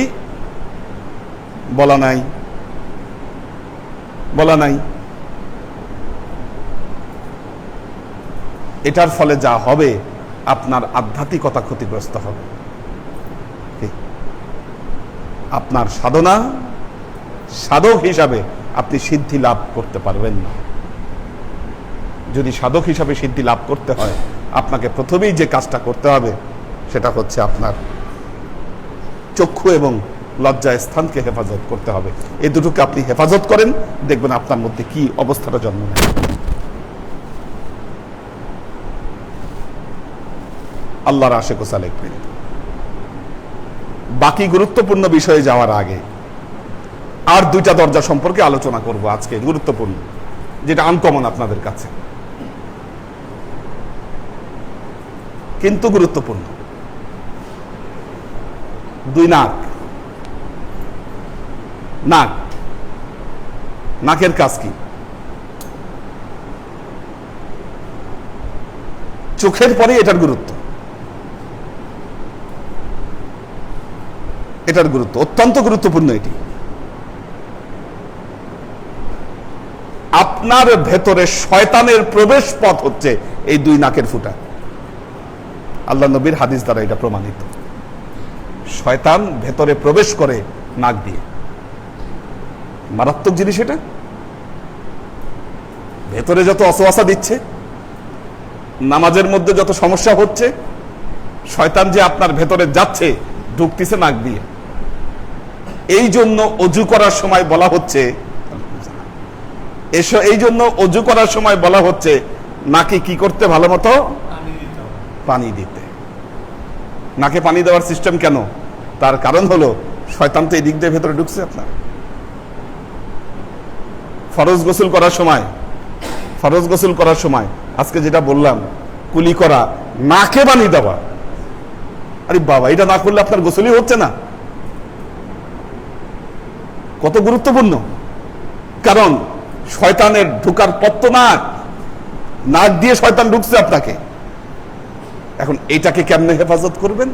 বলা নাই। এটার ফলে যা হবে, আপনার আধ্যাত্মিকতা ক্ষতিগ্রস্ত হবে। আপনার সাধক হিসাবে আপনি সিদ্ধি লাভ করতে পারবেন না। যদি সাধক হিসাবে সিদ্ধি লাভ করতে হয়, আপনাকে প্রথমেই যে কাজটা করতে হবে সেটা হচ্ছে আপনার চক্ষু এবং লজ্জা স্থানকে হেফাজত করতে হবে। এই দুটোকে আপনি হেফাজত করেন, দেখবেন আপনার মধ্যে কি অবস্থাটা জন্ম নেয়। আল্লাহর আশেক ও সালেক বৃন্দ, বাকি গুরুত্বপূর্ণ বিষয়ে যাওয়ার আগে আর দুইটা দরজা সম্পর্কে আলোচনা করব আজকে, গুরুত্বপূর্ণ, যেটা আনকমন আপনাদের কাছে কিন্তু গুরুত্বপূর্ণ। 2 নাকের কাজ কি? চোখের পরে এটার গুরুত্ব অত্যন্ত গুরুত্বপূর্ণ। এটি আপনার ভেতরে শয়তানের প্রবেশ পথ হচ্ছে এই 2 নাকের ফুটা। আল্লাহ নবীর হাদিস দ্বারা এটা প্রমাণিত। শয়তান ভেতরে প্রবেশ করে নাক দিয়ে। মারাত্মক জিনিস এটা। ভেতরে যত অসওয়াসা দিচ্ছে, নামাজের মধ্যে যত সমস্যা হচ্ছে, শয়তান যে আপনার ভেতরে যাচ্ছে, ঢুকতেছে নাক দিয়ে। এই জন্য অজু করার সময় বলা হচ্ছে নাকে কি করতে, ভালো মতো পানি দিতে। নাকে পানি দেওয়ার সিস্টেম কেন? তার কারণ হলো শয়তান তো এই দিক দিয়ে ভেতরে ঢুকছে আপনার। ফরজ গোসল করার সময় আজকে যেটা বললাম, কুলি করা, নাকে পানি দেওয়া। আরে বাবা, এটা না করলে আপনার গোসলই হচ্ছে না। কত গুরুত্বপূর্ণ! কারণ শয়তানের ঢুকার পথ তো নাক দিয়ে শয়তান ঢুকছে আপনাকে। এখন এইটাকে কেমনে হেফাজত করবেন?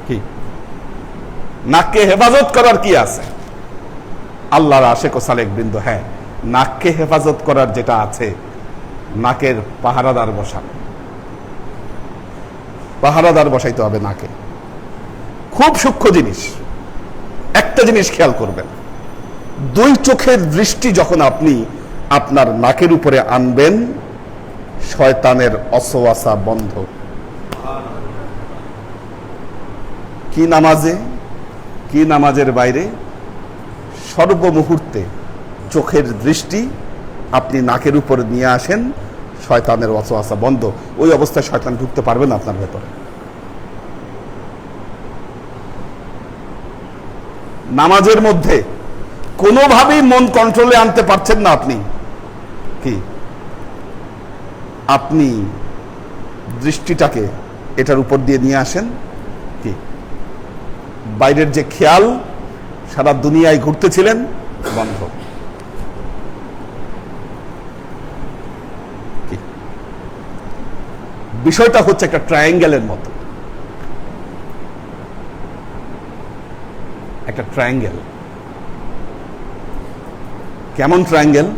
কি নাককে হেফাজত করার কি আছে? আল্লাহর আশেক ও সালেক বৃন্দ, হ্যাঁ, নাককে হেফাজত করার যেটা আছে, নাকের পাহারাদার বসাইতে হবে নাকে। খুব সূক্ষ্ম জিনিস। একটা জিনিস খেয়াল করবেন, 2 চোখের দৃষ্টি যখন আপনি আপনার নাকের উপরে আনবেন, শয়তানের অসওয়াসা বন্ধ। কি নামাজের বাইরে সর্বমুহূর্তে চোখের দৃষ্টি আপনি নাকের উপরে নিয়ে আসেন, শয়তানের ওয়াসওয়াসা বন্ধ। ওই অবস্থায় শয়তান ঢুকতে পারবে না আপনার ভেতরে। নামাজের মধ্যে কোনোভাবেই মন কন্ট্রোলে আনতে পারছেন না আপনি দৃষ্টিটাকে এটার উপর দিয়ে নিয়ে আসেন। কি বাইরের যে খেয়াল, সারা দুনিয়ায় ঘুরতেছিলেন, বন্ধ। বিষয়টা হচ্ছে একটা ট্রায়াঙ্গেলের মতো। একটা ট্রায়াঙ্গেল। কেমন ট্রায়াঙ্গেল?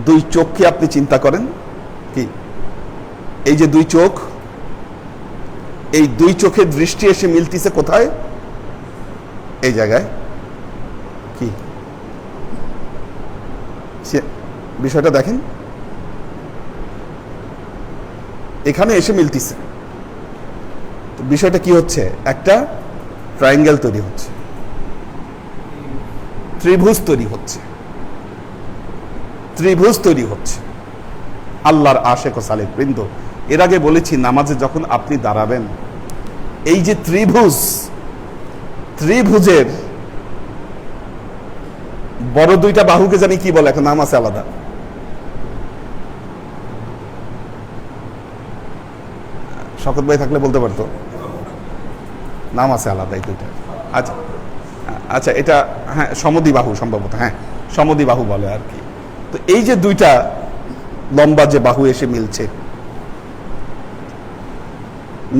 দুই চোখকে আপনি চিন্তা করেন, কি এই যে দুই চোখ, এই দুই চোখের দৃষ্টি এসে মিলতিছে কোথায়? এই জায়গায়। কি বিষয়টা দেখেন, এখানে এসে মিলতিছে। বিষয়টা কি হচ্ছে? একটা ট্রায়াঙ্গেল তৈরি হচ্ছে, ত্রিভুজ তৈরি হচ্ছে, ত্রিভুজ তৈরি হচ্ছে। আল্লাহর আশেক ও সালেক বৃন্দ, এর আগে বলেছি নামাজে যখন আপনি দাঁড়াবেন, এই যে ত্রিভুজ, ত্রিভুজের বড় দুইটা বাহুকে জানি কি বলে, এখন নাম আছে আলাদা। শকত ভাই থাকলে বলতে পারতো, নাম আছে আলাদা এই দুইটা। আচ্ছা আচ্ছা, এটা হ্যাঁ সমদ্বিবাহু সম্ভবত, হ্যাঁ সমদ্বিবাহু বলে আর কি। তো এই যে দুইটা লম্বা যে বাহু এসে মিলছে,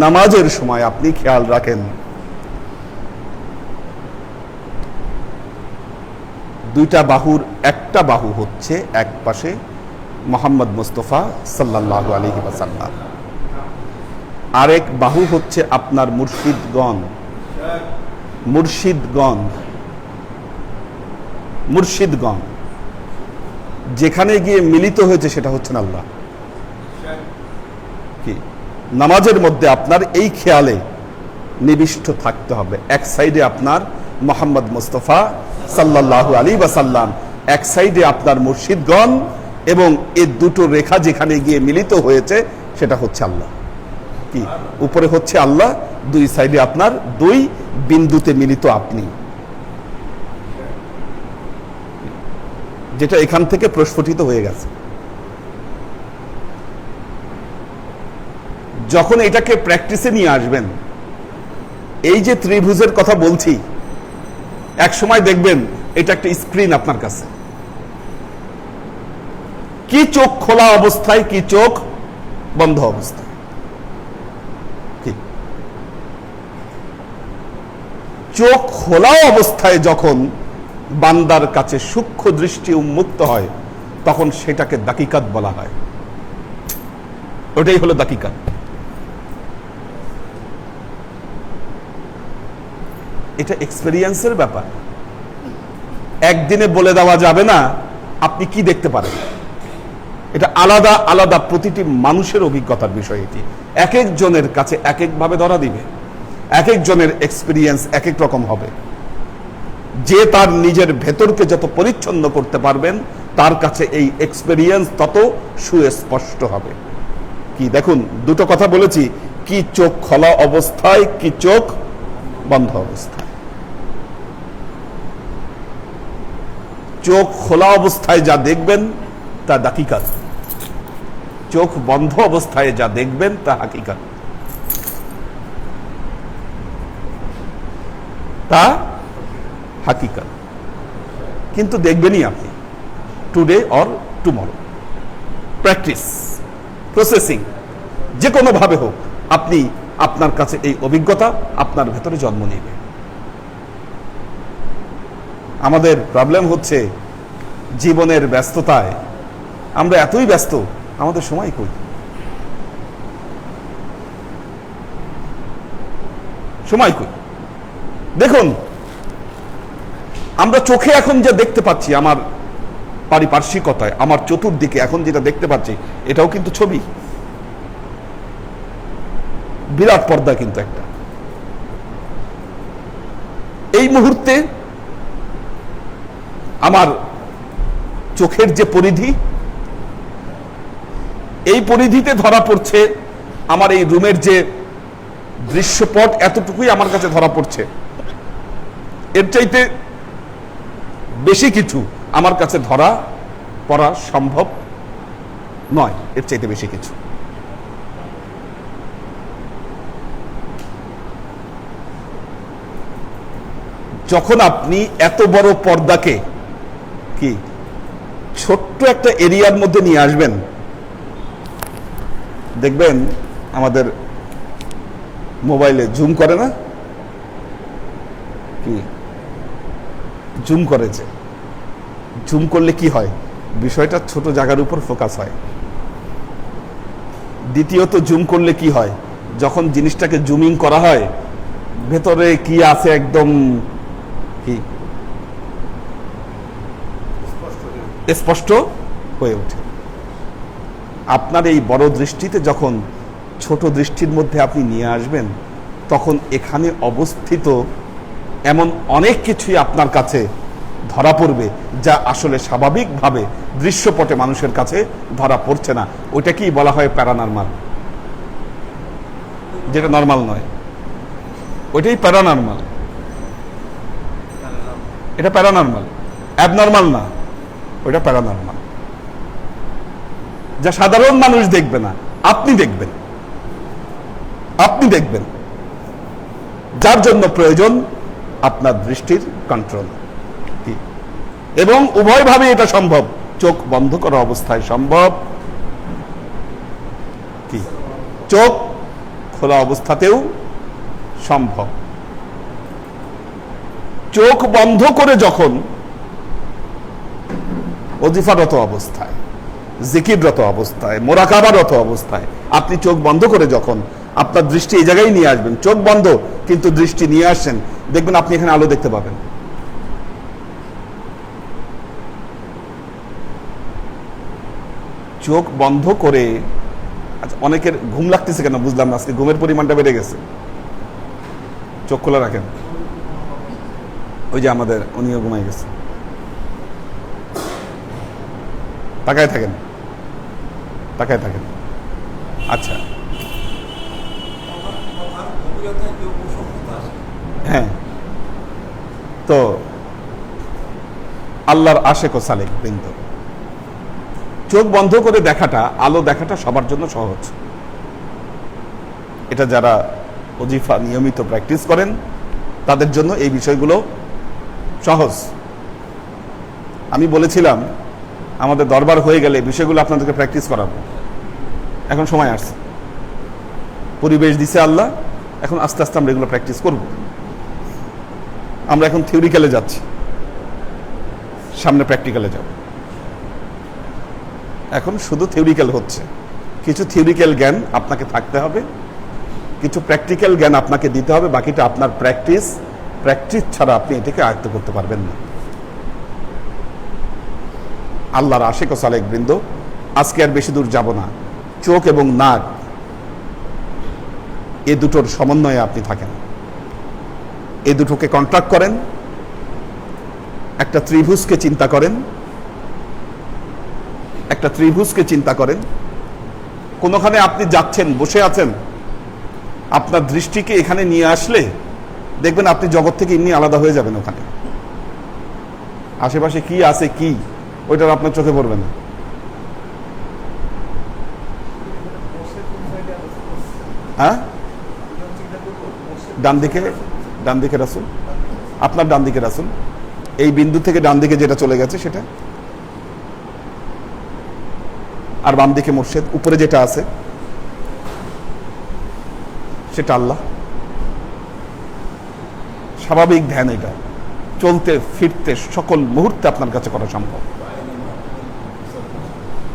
নামাজের সময় আপনি খেয়াল রাখেন দুইটা বাহুর একটা বাহু হচ্ছে এক পাশে মুহাম্মদ মুস্তাফা সাল্লাল্লাহু আলাইহি ওয়াসাল্লাম, আরেক বাহু হচ্ছে আপনার মুর্শিদগণ। মুর্শিদগণ, মুর্শিদগণ যেখানে গিয়ে মিলিত হয়েছে সেটা হচ্ছেন আল্লাহ। কি নামাজের মধ্যে আপনার এই খেয়ালে নিবিষ্ট থাকতে হবে, এক সাইডে আপনার মুহাম্মদ মুস্তাফা সাল্লাল্লাহু আলাইহি ওয়াসাল্লাম, এক সাইডে আপনার মুর্শিদগণ, এবং এই দুটো রেখা যেখানে গিয়ে মিলিত হয়েছে সেটা হচ্ছে আল্লাহ। কি উপরে হচ্ছে আল্লাহ, দুই সাইডে আপনার দুই বিন্দুতে মিলিত আপনি, যেটা এখান থেকে প্রস্ফুটিত হয়ে গেছে। যখন এটাকে প্র্যাকটিসে নিয়ে আসবেন, এই যে ত্রিভুজের কথা বলছি, এক সময় দেখবেন এটা একটা স্ক্রিন আপনার কাছে। কি চোখ খোলা অবস্থায়, কি চোখ বন্ধ অবস্থায়। কি চোখ খোলা অবস্থায় যখন বান্দার কাছে সূক্ষ্ম দৃষ্টি উন্মুক্ত হয়, তখন সেটাকে দাকিকাত বলা হয়। ওটাই হলো দাকিকাত। এটা এক্সপেরিয়েন্সের ব্যাপার, একদিনে বলে দেওয়া যাবে না আপনি কি দেখতে পারেন। এটা আলাদা আলাদা প্রতিটি মানুষের অভিজ্ঞতার বিষয়। এটি এক একজনের কাছে এক একভাবে ধরা দিবে, এক একজনের এক্সপেরিয়েন্স এক এক রকম হবে। যে তার নিজের ভেতরকে যত পরিচ্ছন্ন করতে পারবেন, তার কাছে এই এক্সপেরিয়েন্স তত সুস্পষ্ট হবে। কি দেখুন, দুটো কথা বলেছি, কি চোখ খোলা অবস্থায়, কি চোখ বন্ধ অবস্থায়। চোখ খোলা অবস্থায় যা দেখবেন তা দাকিকাত, চোখ বন্ধ অবস্থায় যা দেখবেন তা হাকিকাত, তা হাকিকাত। কিন্তু দেখবেনই আপনি, today or tomorrow. Practice, processing, যে কোনো ভাবে হোক আপনি, আপনার কাছে এই অভিজ্ঞতা আপনার ভেতরে জন্ম নেবে। আমাদের প্রবলেম হচ্ছে জীবনের ব্যস্ততায় আমরা এতই ব্যস্ত, আমাদের সময় কই? সময় কই? দেখুন, আমরা চোখে এখন যা দেখতে পাচ্ছি, আমার পারিপার্শ্বিকতায়, আমার চতুর্দিকে এখন যেটা দেখতে পাচ্ছি, এটাও কিন্তু ছবি। বিরাট পর্দা কিন্তু একটা। এই মুহূর্তে আমার চোখের যে পরিধি, এই পরিধিতে ধরা পড়ছে আমার এই রুমের যে দৃশ্যপট, এতটুকুই আমার কাছে ধরা পড়ছে। এর চাইতে বেশি কিছু আমার কাছে ধরা পড়া সম্ভব নয়, এর চাইতে বেশি কিছু। যখন আপনি এত বড় পর্দাকে কি ছোট্ট একটা এরিয়ার মধ্যে নিয়ে আসবেন, দেখবেন আমাদের মোবাইলে জুম করে না, কি জুম করেছে, জুম করলে কি হয়, বিষয়টা ছোট জায়গার উপর ফোকাস হয়। দ্বিতীয়ত জুম করলে কি হয়, যখন জিনিসটাকে জুমিং করা হয় ভেতরে কি আছে একদম কি স্পষ্ট হয়ে ওঠে। আপনার এই বড় দৃষ্টিতে যখন ছোট দৃষ্টির মধ্যে আপনি নিয়ে আসবেন, তখন এখানে অবস্থিত এমন অনেক কিছুই আপনার কাছে ধরা পড়বে যা আসলে স্বাভাবিকভাবে দৃশ্যপটে মানুষের কাছে ধরা পড়ছে না। ওইটাকেই বলা হয় প্যারানরমাল, যেটা নর্মাল নয়, ওইটাই প্যারানরমাল। এটা প্যারানরমাল, অ্যাবনর্মাল না, ওইটা প্যারানরমাল, যা সাধারণ মানুষ দেখবে না, আপনি দেখবেন। আপনি দেখবেন, যার জন্য প্রয়োজন আপনার দৃষ্টির কন্ট্রোল। এবং উভয়ভাবে এটা সম্ভব, চোখ বন্ধ করা অবস্থায় সম্ভব, কি চোখ খোলা অবস্থাতেও সম্ভব। চোখ বন্ধ করে যখন ওজিফারত অবস্থায়, জিকিররত অবস্থায়, মোরাকাবারত অবস্থায় আপনি চোখ বন্ধ করে যখন আপনার দৃষ্টি এই জায়গায় নিয়ে আসবেন, চোখ বন্ধ কিন্তু দৃষ্টি নিয়ে আসেন, দেখবেন আপনি এখানে আলো দেখতে পাবেন। চোখ বন্ধ করে, আচ্ছা অনেকের ঘুম লাগতেছে কেন বুঝলাম না, আজকে ঘুমের পরিমাণটা বেড়ে গেছে। চোখ খোলা রাখেন, ওই যে আমাদের উনিও ঘুমাই গেছে, তাকায় থাকেন, তাকায় থাকেন। আচ্ছা হ্যাঁ, তো আল্লাহর আশেক ও সালেক বৃন্দ, চোখ বন্ধ করে দেখাটা, আলো দেখাটা সবার জন্য সহজ। এটা যারা ওজিফা নিয়মিত প্র্যাকটিস করেন তাদের জন্য এই বিষয়গুলো সহজ। আমি বলেছিলাম আমাদের দরবার হয়ে গেলে বিষয়গুলো আপনাদেরকে প্র্যাকটিস করাবো। এখন সময় আসছে, পরিবেশ দিছে আল্লাহ, এখন আস্তে আস্তে আমরা এগুলো প্র্যাকটিস করব। আমরা এখন থিওরিক্যালে যাচ্ছি, সামনে প্র্যাকটিক্যালে যাব। এখন শুধু থিওরিক্যাল হচ্ছে, কিছু থিওরিক্যাল জ্ঞান আপনাকে থাকতে হবে, কিছু প্র্যাকটিক্যাল জ্ঞান আপনাকে দিতে হবে, বাকিটা আপনার প্র্যাকটিস ছাড়া আপনি এটাকে আয়ত্ত করতে পারবেন না। আল্লাহর আশিক ও সালেক বৃন্দ, আজকে আর বেশি দূর যাব না। চোখ এবং নাক এ দুটোর সমন্বয়ে আপনি থাকেন, এ দুটোকে কন্ট্রাক্ট করেন, একটা ত্রিভুজকে চিন্তা করেন, একটা ত্রিভুজকে চিন্তা করেন। কোনোখানে আপনি যাচ্ছেন, বসে আছেন, আপনার দৃষ্টিকে এখানে নিয়ে আসলে দেখবেন আপনি জগৎ থেকে এমনি আলাদা হয়ে যাবেন। ওখানে আশেপাশে কি আছে কি ওইটা আপনার চোখে পড়বে না। হ্যাঁ, ডান দিকে রাসূল, আপনার ডান দিকে রাসূল, এই বিন্দু থেকে ডান দিকে যেটা চলে গেছে সেটা, আর বাম দিকে মুর্শিদ, উপরে যেটা আছে সেটা আল্লাহ। স্বাভাবিক ধ্যান, এটা চলতে ফিরতে সকল মুহূর্তে আপনার কাছে করা সম্ভব।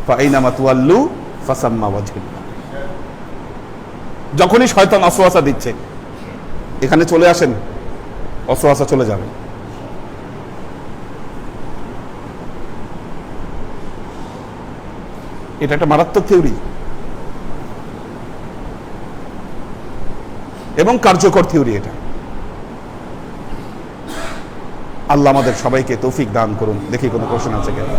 ফাইনামা তুয়াল্লু ফাসাম্মা ওয়াজহুল্লাহ। যখনই শয়তান অসওয়াসা দিচ্ছে, এখানে চলে আসেন, অসওয়াসা চলে যাবে। এটা একটা মারাত্মক থিওরি এবং কার্যকর থিওরি। এটা আল্লাহ আমাদের সবাইকে তৌফিক দান করুন। দেখি কোনো কোশ্চেন আছে কিনা।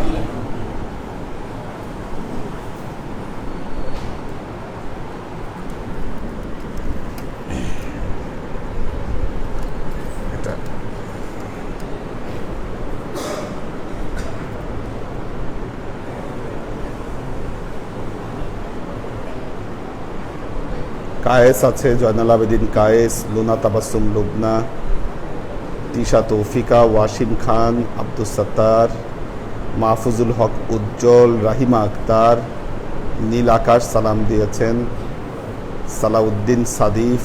কায়েস আছে, জয়নাল আবেদিন কায়েস, লুনা তাবাসসুম লুবনা, তিশা তৌফিকা, ওয়াসিম খান, আব্দুস সাত্তার, মাহফুজুল হক উজ্জ্বল, রাহিমা আক্তার, নীল আকাশ সালাম দিয়েছেন, সালাউদ্দিন সাদিফ,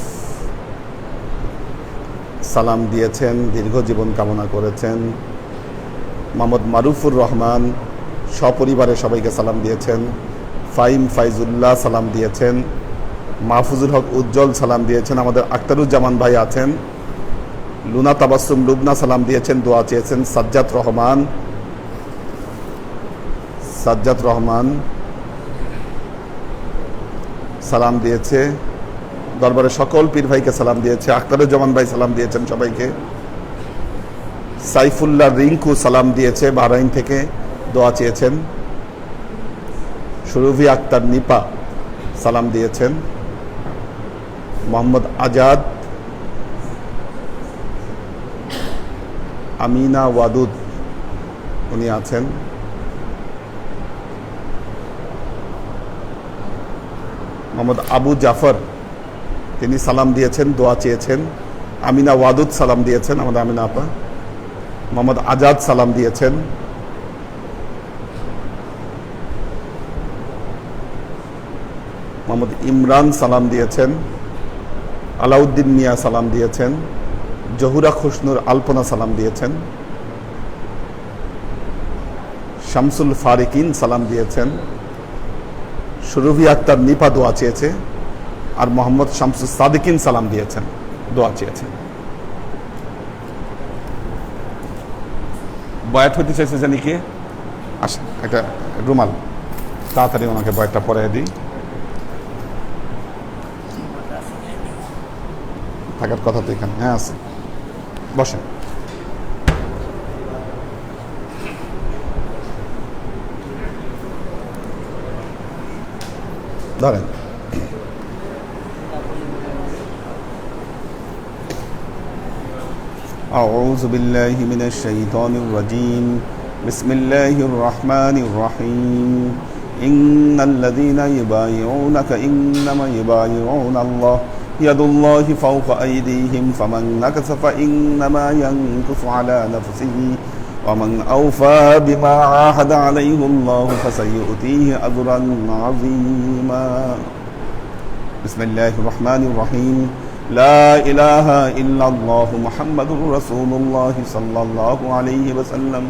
সালাম দিয়েছেন, দীর্ঘ জীবন কামনা করেছেন। মোহাম্মদ মারুফুর রহমান সপরিবারে সবাইকে সালাম দিয়েছেন। ফাইম ফাইজুল্লাহ সালাম দিয়েছেন। মাহফুজুল হক উজ্জ্বল সালাম দিয়েছেন। আমাদের আখতারুজ্জামান ভাই আছেন। লুনা তাবাসসুম লুবনা সালাম দিয়েছেন, দোয়া চেয়েছেন। সাজ্জাদ রহমান সালাম দিয়েছে। দরবারে সকল পীর ভাইকে সালাম দিয়েছে। আখতারুজ্জামান ভাই সালাম দিয়েছেন সবাইকে। সাইফুল্লাহ রিঙ্কু সালাম দিয়েছে বাহরাইন থেকে, দোয়া চেয়েছেন। সুরভি আক্তার নিপা সালাম দিয়েছেন। মোহাম্মদ আজাদ, আমিনা ওয়াদুদ উনি আছেন। মোহাম্মদ আবু জাফর তিনি সালাম দিয়েছেন, দোয়া চেয়েছেন। আমিনা ওয়াদুদ সালাম দিয়েছেন, আমাদের আমিনা আপা। মোহাম্মদ আজাদ সালাম দিয়েছেন। মোহাম্মদ ইমরান সালাম দিয়েছেন। আলাউদ্দিন মিয়া সালাম দিয়েছেন। জহুরা খুশনুর আলপনা সালাম দিয়েছেন। শামসুল ফারিকিন সালাম দিয়েছেন। সুরভি আক্তার নিপা দোয়া চেয়েছে। আর মোহাম্মদ শামসুল সাদিকিন সালাম দিয়েছেন, দোয়া চেয়েছেন। বয়াত হইতে চাইছে জানি কে? আসেন, একটা রুমাল তাড়াতাড়ি ওনাকে বয়াতটা পরাই দিই। থাকার কথা তো এখানে, হ্যাঁ আছে, বসেন। ধরেন। أعوذ بالله من الشيطان الرجيم بسم الله الرحمن الرحيم إن الذين يبايعونك إنما يبايعون الله يد الله فوق أيديهم فمن نكث فإنما ينكث على نفسه ومن أوفى بما عاهد عليه الله فسيؤتيه أجرا عظيما بسم الله الرحمن الرحيم لا إله إلا الله محمد رسول الله صلى الله عليه وسلم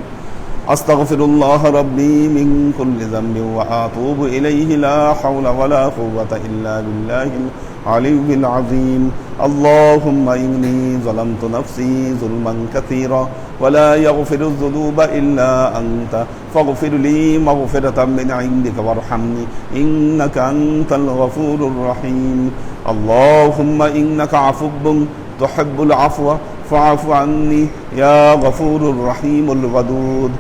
أستغفر الله ربي من كل ذنب وأتوب إليه لا حول ولا قوة إلا بالله العلي العظيم اللهم إني ظلمت نفسي ظلما كثيرا ولا يغفر الذنوب إلا أنت فاغفر لي مغفرة من عندك وارحمني إنك أنت الغفور الرحيم اللهم إنك عفو تحب العفو فاعف عني يا غفور الرحيم الودود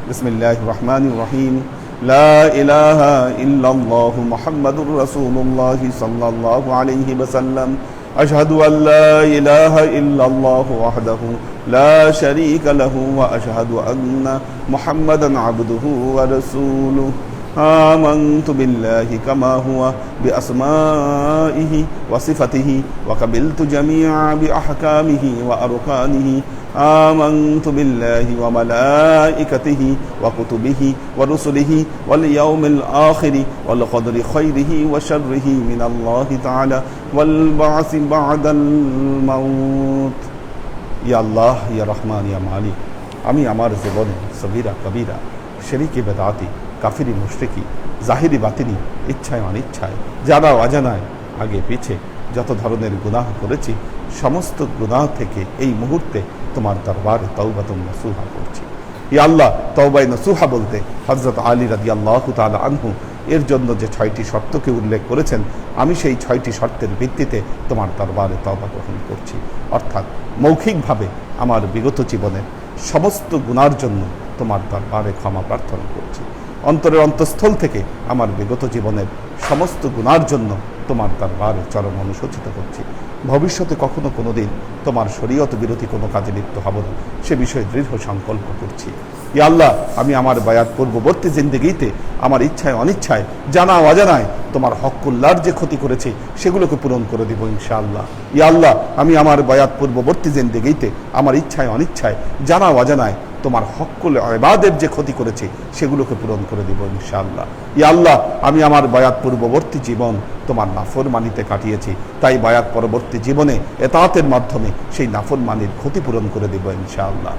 بسم الله الرحمن الرحيم لا إله إلا الله محمد رسول الله صلى الله عليه وسلم أشهد أن لا إله إلا الله وحده لا شريك له وأشهد أن محمدا عبده ورسوله آمنت بالله كما هو بأسمائه وصفته وقبلت جميع بأحكامه وأركانه آمنت بالله وملائكته وكتبه ورسله واليوم الآخر والقدر خيره وشره من الله تعالى والبعث بعد الموت يا الله يا رحمن يا مالك আমি আমার জীবনে সগীরা কবিরা শিরকি বিদআতি কাফিরি মুশরিকি জাহিরি বাতিনি ইচ্ছায় অনিচ্ছায় জানা অজানায় আগে পিছে যত ধরনের গুনাহ করেছি সমস্ত গুনাহ থেকে এই মুহূর্তে তোমার দরবারে তওবাতুন নসুহা করছি। ইয়া আল্লাহ, তওবায়ে নসুহা বলতে হযরত আলী রাদিয়াল্লাহু তাআলা আনহু এর জন্য যে 6টি শর্তকে উল্লেখ করেছেন, আমি সেই 6টি শর্তের ভিত্তিতে তোমার দরবারে তওবা গ্রহণ করছি। অর্থাৎ মৌখিকভাবে আমার বিগত জীবনের সমস্ত গুনার জন্য তোমার দরবারে ক্ষমা প্রার্থনা করছি। অন্তরের অন্তঃস্থল থেকে আমার বিগত জীবনের সমস্ত গুনার জন্য তোমার দরবারে চরম অনুশোচিত করছি। ভবিষ্যতে কখনো কোনো দিন তোমার শরীয়ত বিরোধী কোনো কাজে লিপ্ত হব না, সে বিষয়ে দৃঢ় সংকল্প করছি। ইয়া আল্লাহ, আমি আমার বায়াত পূর্ববর্তী জিন্দেগিতে আমার ইচ্ছায় অনিচ্ছায় জানা অজানায় তোমার হক্কুল্লাহর যে ক্ষতি করেছি সেগুলোকে পূরণ করে দিব ইনশাআল্লাহ। ইয়া আল্লাহ, আমি আমার বায়াত পূর্ববর্তী জিন্দেগিতে আমার ইচ্ছায় অনিচ্ছায় জানা অজানায় তোমার হক্কুল ইবাদের যে ক্ষতি করেছে সেগুলোকে পূরণ করে দেব ইনশাআল্লাহ। ইয়া আল্লাহ, আমি আমার বায়াত পূর্ববর্তী জীবন তোমার নাফরমানিতে কাটিয়েছি, তাই বায়াত পরবর্তী জীবনে এতাতের মাধ্যমে সেই নাফরমানির ক্ষতিপূরণ করে দেব ইনশাআল্লাহ।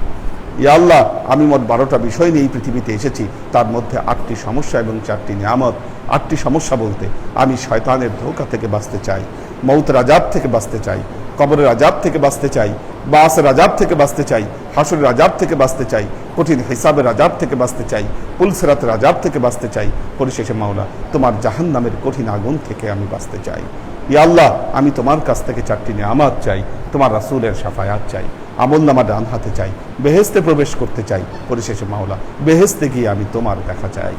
ইয়া আল্লাহ, আমি মোট 12টা বিষয় নিয়ে এই পৃথিবীতে এসেছি, তার মধ্যে 8টি সমস্যা এবং 4টি নিয়ামত। 8টি সমস্যা বলতে আমি শয়তানের ধোঁকা থেকে বাঁচতে চাই, মৌতের আযাব থেকে বাঁচতে চাই, কবরের আযাব থেকে বাঁচতে চাই, বাসের আযাব থেকে বাঁচতে চাই, হাসরের আযাব থেকে বাঁচতে চাই, কঠিন হিসাবের আযাব থেকে বাঁচতে চাই, পুলসিরাতের আযাব থেকে বাঁচতে চাই, পরিশেষে মাওলা তোমার জাহান্নামের কঠিন আগুন থেকে আমি বাঁচতে চাই। ইয়া আল্লাহ, আমি তোমার কাছ থেকে 4টি নিয়ামত চাই, তোমার রাসূলের শাফায়াত চাই, আমলনামা ডান হাতে চাই, বেহেশতে প্রবেশ করতে চাই, পরিশেষে মাওলা বেহেশতে গিয়ে আমি তোমার দেখা চাই।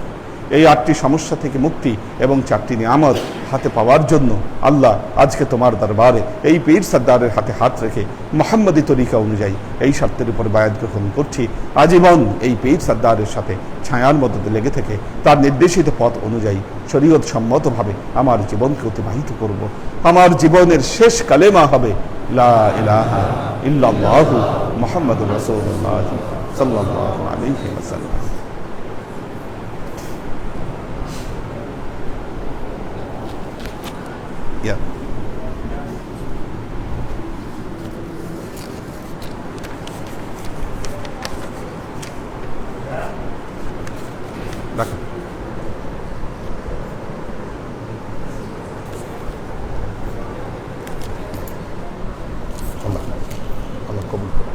এই 8টি সমস্যা থেকে মুক্তি এবং 4টি নিয়ামত হাতে পাওয়ার জন্য আল্লাহ আজকে তোমার দরবারে এই পীর সর্দারের হাতে হাত রেখে মুহাম্মদী তরিকা অনুযায়ী এই শর্তের উপর বায়াত গ্রহণ করছি, আজীবন এই পীর সর্দারের সাথে ছায়ার মধ্যে লেগে থেকে তার নির্দেশিত পথ অনুযায়ী শরীয়ত সম্মতভাবে আমার জীবনকে অতিবাহিত করব। আমার জীবনের শেষ কালেমা হবে লা ইলাহা ইল্লাল্লাহু মুহাম্মাদুর রাসূলুল্লাহ সাল্লাল্লাহু আলাইহি ওয়াসাল্লাম। Yeah. রাখো। আল্লাহ আল্লাহ কবুল করুন।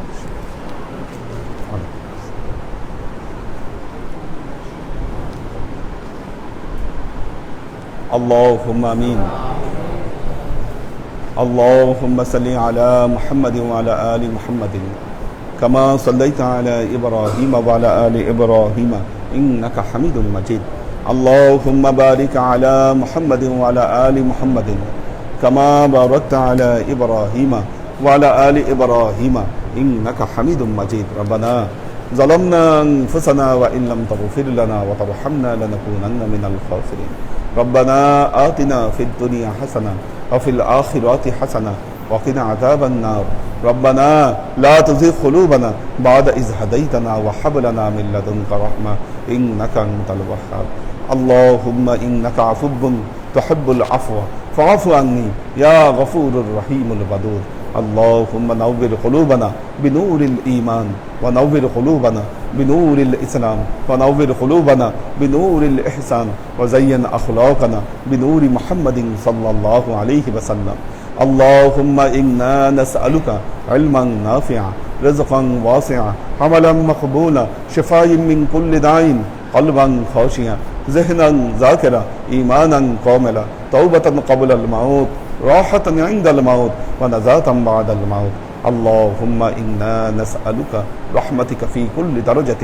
আল্লাহুম্মা আমিন। اللهم صل على محمد وعلى آل محمد كما صليت على إبراهيم وعلى آل إبراهيم إنك حميد مجيد. اللهم بارك على محمد وعلى آل محمد كما باركت على إبراهيم وعلى آل إبراهيم إنك حميد مجيد. ربنا ظلمنا أنفسنا وإن لم تغفر لنا وترحمنا لنكونن من الخاسرين. ربنا آتنا في الدنيا حسنة وفي الآخرة حسنة وقنا عذاب النار. ربنا لا تزغ قلوبنا بعد إذ هديتنا وهب لنا من لدنك رحمة إنك أنت الوهاب. اللهم إنك عفو تحب العفو فاعف عني يا غفور الرحيم الودود. اللهم نور قلوبنا بنور الإيمان ونور قلوبنا بنور الإسلام ونور قلوبنا بنور الإحسان وزين أخلاقنا بنور محمد صلى الله عليه وسلم. اللهم إنا نسألك علما نافعا رزقا واسعا عملا مقبولا شفاء من كل داء قلبا خاشعا ذهنا ذاكرا إيمانا كاملا توبة قبل الموت راحة عند الموت ونجاة بعد الموت. اللهم إنا نسألك رحمتك في كل درجة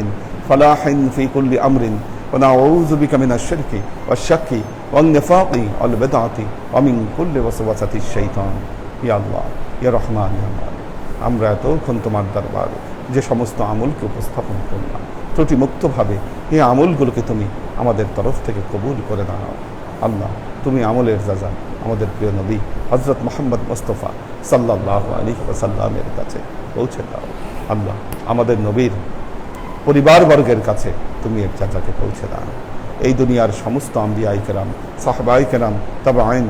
فلاح في كل أمر ونعوذ بك من الشرك والشك والنفاق والبدعة ومن كل وسوسة الشيطان. يا الله يا رحمن يا مالك, আমরা এতক্ষণ তোমার দরবারে যে সমস্ত আমলকে উপস্থাপন করলাম ত্রুটিমুক্তভাবে এই আমলগুলোকে তুমি আমাদের তরফ থেকে কবুল করে নাও। আল্লাহ, তুমি আমলের যাজা আমাদের প্রিয় নবী হযরত মুহাম্মদ মুস্তাফা সাল্লাল্লাহু আলাইহি ওয়াসাল্লামের কাছে পৌঁছে দাও। আল্লাহ, আমাদের নবীর পরিবারবর্গের কাছে তুমি এর যাজাকে পৌঁছে দাও। এই দুনিয়ার সমস্ত আম্বিয়ায়ে কেরাম, সাহাবায়ে কেরাম, তাবেঈন,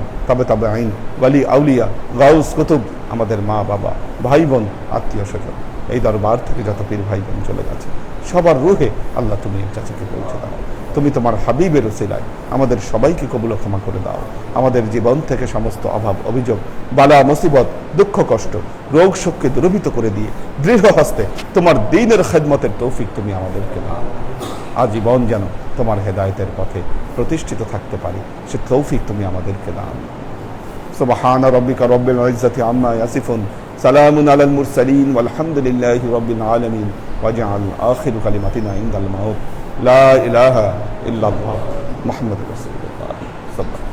তাবেঈন, ওয়ালি আউলিয়া, গাউস, কুতুব, আমাদের মা বাবা, ভাই বোন, আত্মীয় স্বজন, এই দরবার থেকে যত পীর ভাই বোন চলে গেছে সবার রূহে আল্লাহ তুমি এর যাজাকে পৌঁছে দাও। তুমি তোমার হাবিবের ওসিলায় আমাদের সবাইকে কবুল ও ক্ষমা করে দাও। আমাদের জীবন থেকে সমস্ত অভাব অভিযোগ, বালা মুসিবত, দুঃখ কষ্ট, রোগ শোককে দূরীভূত করে দিয়ে দৃঢ় হস্তে তোমার দ্বীনের খেদমতের তৌফিক তুমি আমাদেরকে দাও। আজীবন যেন তোমার হেদায়েতের পথে প্রতিষ্ঠিত থাকতে পারি সে তৌফিক তুমি আমাদেরকে দাও। সুবহান রাব্বিকা রব্বিল ইজ্জাতি আম্মা ইয়াসিফুন সালামুন আলাল মুরসালিন ওয়ালহামদুলিল্লাহি রাব্বিল আলামিন ওয়াজআল আখিরু কালিমাতিনা ইনদাল মাউত লা ইলাহা ইল্লাল্লাহ মুহাম্মাদুর রাসূলুল্লাহ সাল্লাল্লাহু